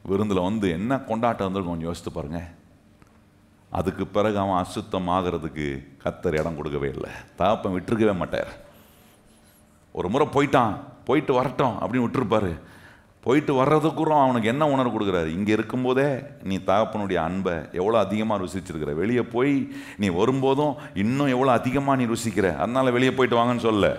விருந்தில் வந்து என்ன கொண்டாட்டம் வந்திருக்கும் கொஞ்சம் யோசித்து பாருங்க. அதுக்கு பிறகு அவன் அசுத்தம் ஆகிறதுக்கு கர்த்தர் இடம் கொடுக்கவே இல்லை, தகப்பன் விட்டுருக்கவே மாட்டார். ஒரு முறை போயிட்டு வரட்டும் அப்படின்னு விட்டுருப்பாரு. போயிட்டு வர்றதுக்குறம் அவனுக்கு என்ன உணர்வு கொடுக்குறாரு? இங்கே இருக்கும்போதே நீ தகப்பனுடைய அன்பை எவ்வளோ அதிகமாக ருசிச்சிருக்கிற, வெளியே போய் நீ வரும்போதும் இன்னும் எவ்வளோ அதிகமாக நீ ருசிக்கிற, அதனால் வெளியே போயிட்டு வாங்கன்னு சொல்ல.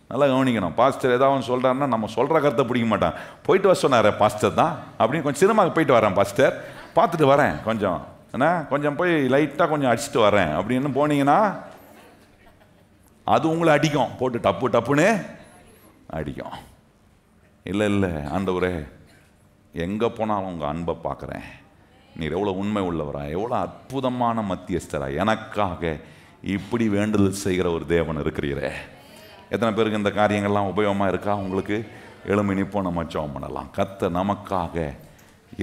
நல்லா கவனிக்கணும். பாஸ்டர் ஏதாவது சொல்கிறாருன்னா நம்ம சொல்கிற கருத்தை பிடிக்க மாட்டான். போயிட்டு வர சொன்னார் பாஸ்டர் தான் அப்படின்னு கொஞ்சம் சினிமாவுக்கு போயிட்டு வரேன் பாஸ்டர், பார்த்துட்டு வரேன் கொஞ்சம், ஏன்னா கொஞ்சம் போய் லைட்டாக கொஞ்சம் அடிச்சுட்டு வரேன் அப்படின்னு போனீங்கன்னா அது உங்களை அடிக்கும், போட்டு டப்புன்னு அடிக்கும். இல்லை ஆண்டவரே எங்கே போனாலும் உங்கள் அன்பை பார்க்குறேன், நீர் எவ்வளோ உண்மை உள்ளவரா, எவ்வளோ அற்புதமான மத்தியஸ்தரா, எனக்காக இப்படி வேண்டுதல் செய்கிற ஒரு தேவன் இருக்கிறீரே. எத்தனை பேருக்கு இந்த காரியங்கள்லாம் உபயோகமாக இருக்கா? உங்களுக்கு எழும்பி நிற்போம், நம்ம ஜெபம் பண்ணலாம். கர்த்தர் நமக்காக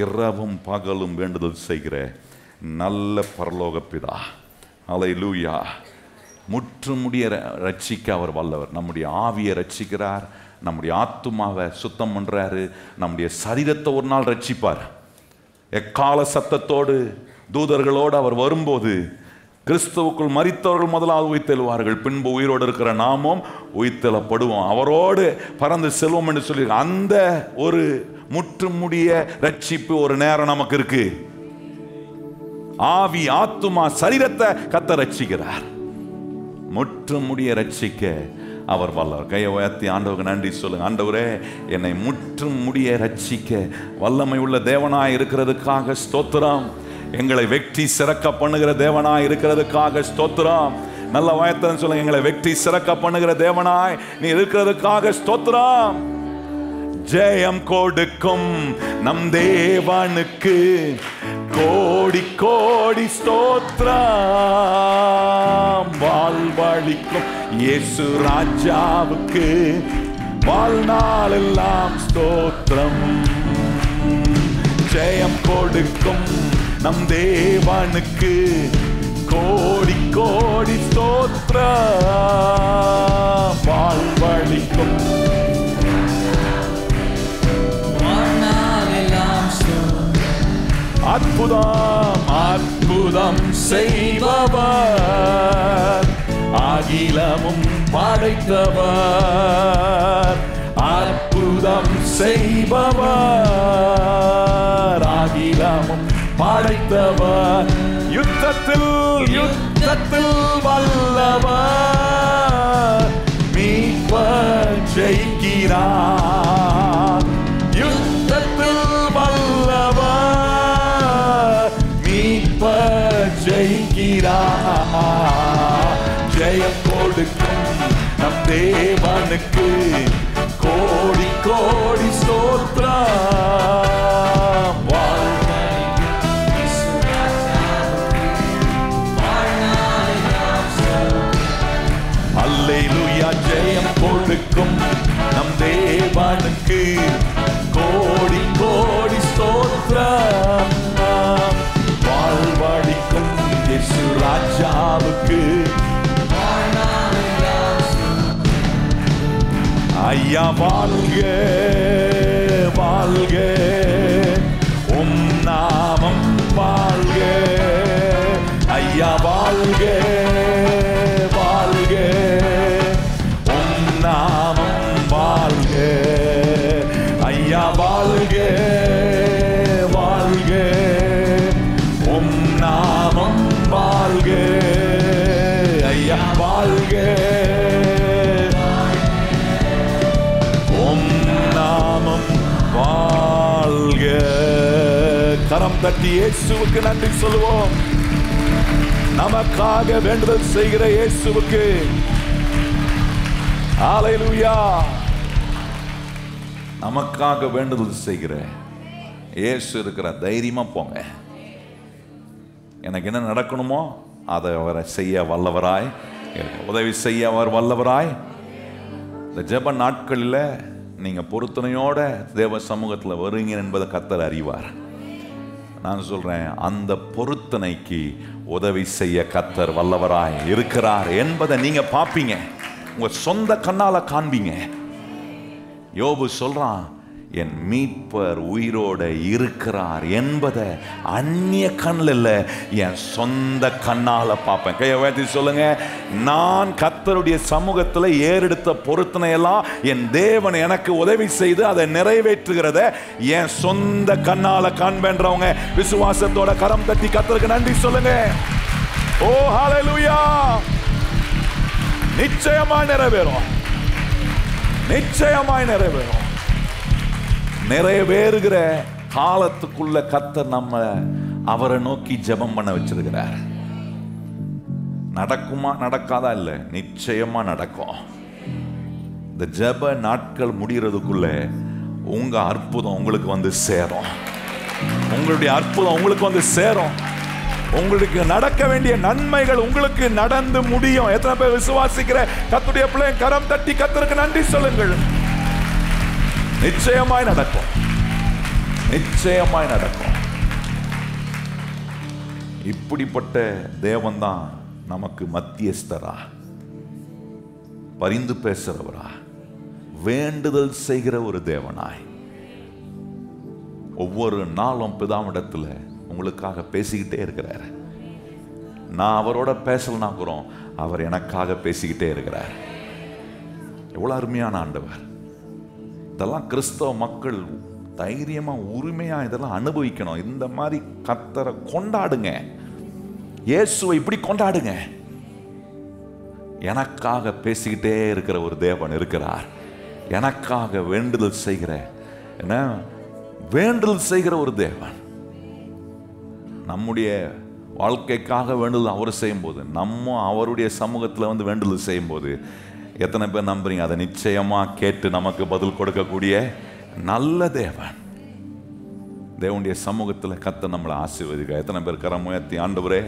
இரவும் பகலும் வேண்டுதல் செய்கிற நல்ல பரலோக பிதா, அல்லேலூயா. முற்றுமுடிய ரட்சிக்க அவர் வல்லவர். நம்முடைய ஆவியை ரட்சிக்கிறார், நம்முடைய ஆத்துமாவை சுத்தம் பண்றாரு, நம்முடைய சரீரத்தை ஒரு நாள் ரட்சிப்பார். எக்கால சத்தத்தோடு தூதர்களோடு அவர் வரும்போது கிறிஸ்துவுக்குள் மரித்தவர்கள் முதலாவது உயிர்த்தெழுவார்கள், பின்பு உயிரோடு இருக்கிற நாமும் உயிர்த்தெழப்படுவோம், அவரோடு பறந்து செல்வோம் என்று சொல்லி அந்த ஒரு முற்றுமுடிய ரட்சிப்பு ஒரு நேரம் நமக்கு இருக்கு. ஆவி ஆத்துமா சரீரத்தை கர்த்தர் ரட்சிக்கிறார். முற்றுமுடிய ரட்சிக்க அவர் வல்லவர். கையை உயர்த்தி ஆண்டவருக்கு நன்றி சொல்லுங்க. ஆண்டவரே, என்னை முற்றும் முடிய ரட்சிக்க வல்லமை உள்ள தேவனாய் இருக்கிறதுக்காக ஸ்தோத்திரம். எங்களை வெற்றி சிறக்க பண்ணுகிற தேவனாய் இருக்கிறதுக்காக ஸ்தோத்திரம். நல்ல வாயத்தன் சொல்லுங்க, எங்களை வெற்றி சிறக்க பண்ணுகிற தேவனாய் நீ இருக்கிறதுக்காக ஸ்தோத்திரம். ஜெயம் கொடுக்கும் நம் தேவனுக்கு கோடி கோடி ஸ்தோத்திரம். வாழ்வழிக்கும் இயேசு ராஜாவுக்கு வாழ்நாள் எல்லாம் ஸ்தோத்திரம். ஜெயம் கொடுக்கும் நம் தேவனுக்கு கோடி கோடி ஸ்தோத்திரம். வாழ்வழிக்கும் அற்புதம் அற்புதம் செய்பவர், அகிலமும் படைத்தவர். அற்புதம் செய்பவர், அகிலமும் படைத்தவர். யுத்தத்தில் யுத்தத்தில் வல்லவர், மீட்பர் ஜெயிக்கிறார். யுத்தத்தில் வல்லவர், மீட்பர் ஜெயிக்கிறார். ஜெயம் கொடுக்கும் நம் தேவனுக்கு கோடி கோடி ஸ்தோத்திரம். அல்லேலூயா. ஜெயம் கொடுக்கும் நம் தேவனுக்கு கோடி கோடி ஸ்தோத்திரம். வாழ்வழிக்கும் இயேசு ராஜாவுக்கு ஐயா வாழ்க வாழ்க, உம் நாமம் வாழ்க. ஐயா வாழ்க வாழ்க, உம் நாமம் வாழ்க. ஐயா வாழ்க வாழ்க, உம் நாமம் வாழ்க. ஐயா வாழ்க, உம் நாமம் வாழ்க. கரம் தட்டி இயேசுவுக்கு நன்றி சொல்லுவோம். நமக்காக வேண்டுதல் செய்கிற இயேசுவுக்கு அல்லேலூயா. நமக்காக வேண்டுதல் செய்கிற இயேசு இருக்கிற தைரியமா போங்க. எனக்கு என்ன நடக்கணுமோ அதை அவரை செய்ய வல்லவராய், உதவி செய்ய அவர் வல்லவராய். இந்த ஜெப நாட்களில் நீங்க பொருத்தனையோட தேவ சமூகத்தில் வருவீங்க என்பதை கர்த்தர் அறிவார். நான் சொல்றேன், அந்த பொருத்தனைக்கு உதவி செய்ய கர்த்தர் வல்லவராய் இருக்கிறார் என்பதை நீங்க பார்ப்பீங்க, உங்க சொந்த கண்ணால காண்பீங்க. யோபு சொல்றான், என் மீட்பர் உயிரோட இருக்கிறார் என்பதை அந்நிய கண்ணில் இல்லை, என் சொந்த கண்ணால பார்ப்பேன். கையை உயர்த்தி சொல்லுங்க, நான் கர்த்தருடைய சமூகத்தில் ஏறெடுத்த பொருத்தனை எல்லாம் என் தேவன் எனக்கு உதவி செய்து அதை நிறைவேற்றுகிறத என் சொந்த கண்ணால காண்பேன்றவங்க விசுவாசத்தோட கரம் தட்டி கர்த்தருக்கு நன்றி சொல்லுங்க. ஓ ஹல்லேலூயா. நிச்சயமாய் நிறைவேறும், நிச்சயமாய் நிறைவேறும். நிறைவேறுகிற காலத்துக்குள்ள கர்த்தர் நம்ம அவரை நோக்கி ஜெபம் பண்ண வச்சிருக்கிறார். நடக்குமா நடக்காதா இல்ல, நிச்சயமா நடக்கும். இந்த ஜெப நாட்கள் முடிகிறதுக்குள்ள உங்க அற்புதம் உங்களுக்கு வந்து சேரும். உங்களுடைய அற்புதம் உங்களுக்கு வந்து சேரும். உங்களுக்கு நடக்க வேண்டிய நன்மைகள் உங்களுக்கு நடந்து முடியும். எத்தனை பேர் விசுவாசிக்கிற கர்த்தருடைய பிள்ளைங்க கரம் தட்டி கர்த்தருக்கு நன்றி சொல்லுங்கள். நிச்சயமாய் நடக்கும், நிச்சயமாய் நடக்கும். இப்படிப்பட்ட தேவன் தான் நமக்கு மத்தியஸ்தரா, பரிந்து பேசுறவரா, வேண்டுதல் செய்கிற ஒரு தேவனாய் ஒவ்வொரு நாளும் பிதாவிடத்துல உங்களுக்காக பேசிக்கிட்டே இருக்கிறார். நான் அவரோட பேசலனா கூட அவர் எனக்காக பேசிக்கிட்டே இருக்கிறார். எவ்வளவு அருமையான ஆண்டவர்! இதெல்லாம் கிறிஸ்தவ மக்கள் தைரியமா உரிமையா இதெல்லாம் அனுபவிக்கணும். இந்த மாதிரி கர்த்தரை கொண்டாடுங்க, இயேசுவை இப்படி கொண்டாடுங்க. எனக்காக பேசிக்கிட்டே இருக்கிற ஒரு தேவன் இருக்கிறார். எனக்காக வேண்டுதல் செய்கிற ஒரு தேவன். நம்முடைய வாழ்க்கைக்காக வேண்டுதல் அவர் செய்யும் போது, நம்ம அவருடைய சமூகத்தில் வந்து வேண்டுதல் செய்யும் போது எத்தனை பேர் நம்புறீங்க? அதை நிச்சயமா கேட்டு நமக்கு பதில் கொடுக்கக்கூடிய நல்ல தேவன். தேவனுடைய சமூகத்தில் கர்த்தர் நம்மளை ஆசீர்வதிக்க எத்தனை பேர் கரம் உயர்த்தி, ஆண்டவரே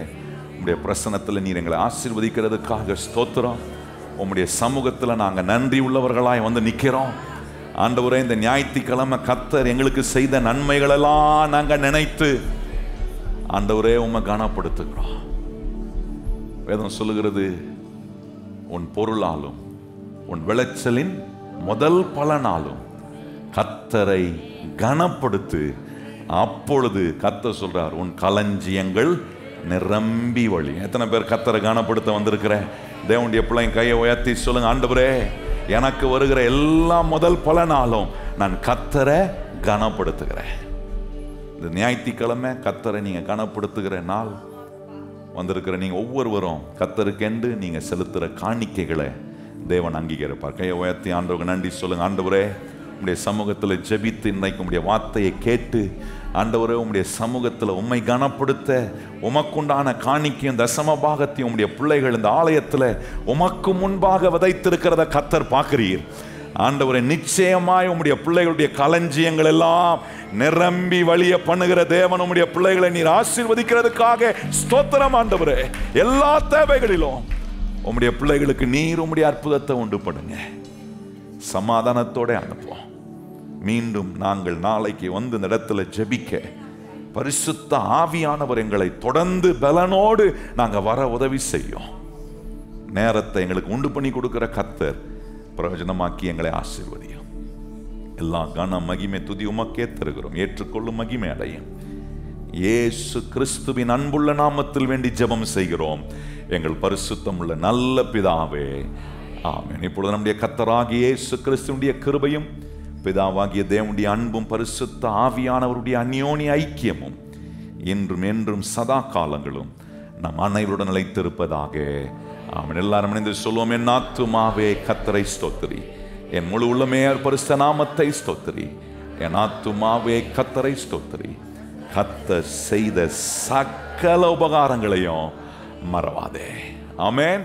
உம்முடைய பிரசன்னத்தில் நீர் எங்களை ஆசீர்வதிக்கிறதுக்காக ஸ்தோத்திரம். உம்முடைய சமூகத்தில் நாங்கள் நன்றி உள்ளவர்களாய் வந்து நிற்கிறோம். ஆண்டவரே, இந்த ஞாயிற்றுக்கிழமை கர்த்தர் எங்களுக்கு செய்த நன்மைகளெல்லாம் நாங்கள் நினைத்து ஆண்டவரே உம்மை கனப்படுத்துகிறோம். வேதம் சொல்லுகிறது, உன் பொருளாலும் உன் விளைச்சலின் முதல் பலனாலும் கர்த்தரை கனப்படுத்து. அப்பொழுது கர்த்தர் சொல்றார், உன் களஞ்சியங்கள் நிரம்பி வழி. எத்தனை பேர் கர்த்தரை கனப்படுத்த வந்திருக்கிற தேவனுடைய பிள்ளைங்க கையை உயர்த்தி சொல்லுங்க, ஆண்டவரே எனக்கு வருகிற எல்லா முதல் பலனாலும் நான் கர்த்தரை கனப்படுத்துகிறேன். இந்த ஞாயிற்றுக்கிழமை கர்த்தரை நீங்க கனப்படுத்துகிற நாள் வந்திருக்கிற நீங்க ஒவ்வொருவரும் கர்த்தருக்கென்று நீங்க செலுத்துகிற காணிக்கைகளை தேவன் அங்கீகரிப்பார். கையை உயர்த்தி ஆண்டவருக்கு நன்றி சொல்லுங்க. ஆண்டவரே, உம்முடைய சமூகத்தில் ஜெபித்து இன்றைக்கு உம்முடைய வார்த்தையை கேட்டு ஆண்டவரே உம்முடைய சமூகத்தில் உம்மை கனப்படுத்த உமக்குண்டான காணிக்கையும் தசம பாகத்தையும் உம்முடைய பிள்ளைகள் இந்த ஆலயத்தில் உமக்கு முன்பாக விதைத்திருக்கிறத கர்த்தர் பார்க்கிறீர். ஆண்டவரே, நிச்சயமாய் உம்முடைய பிள்ளைகளுடைய களஞ்சியங்கள் எல்லாம் நிரம்பி வழிய பண்ணுகிற தேவன் உம்முடைய பிள்ளைகளை நீர் ஆசீர்வதிக்கிறதுக்காக ஸ்தோத்திரம். ஆண்டவரே, எல்லா தேவைகளிலும் உம்முடைய பிள்ளைகளுக்கு நீர் உம்முடைய அற்புதத்தை உண்டு பண்ணுங்க. சமாதானத்தோட அனுப்புவோம். மீண்டும் நாங்கள் நாளைக்கு வந்து இந்த இடத்துல ஜெபிக்க பரிசுத்த ஆவியானவர் எங்களை தொடர்ந்து பலனோடு நாங்கள் வர உதவி செய்யும். நேரத்தை எங்களுக்கு உண்டு பண்ணி கொடுக்கிற கர்த்தர் பிரயோஜனமாக்கி எங்களை ஆசீர்வதியும். எல்லா கன மகிமை துதி உமக்கே தருகிறோம். ஏற்றுக்கொள்ளும் மகிமை அடையும். இயேசு கிறிஸ்துவின் அன்புள்ள நாமத்தில் வேண்டி ஜெபம் செய்கிறோம் எங்கள் பரிசுத்தம் உள்ள நல்ல பிதாவே, ஆமென். இப்பொழுது நம்முடைய கர்த்தராகிய இயேசு கிறிஸ்துவினுடைய கிருபையும் பிதாவாகிய தேவனுடைய அன்பும் பரிசுத்த ஆவியானவருடைய அந்யோன்ய ஐக்கியமும் இன்றும் என்றும் சதா காலங்களும் நம் அனைவருடன் நிலைத்திருப்பதாக, ஆமென். எல்லாரும் இணைந்து சொல்லுவோம், என் ஆத்துமாவே கர்த்தரை ஸ்தோத்திரி, என் முழு உள்ளமே பரிசுத்த நாமத்தை ஸ்தோத்திரி, என் ஆத்துமாவே கர்த்தரை ஸ்தோத்திரி, கர்த்தர் செய்த சகல உபகாரங்களையும் மறவாதே. ஆமென்.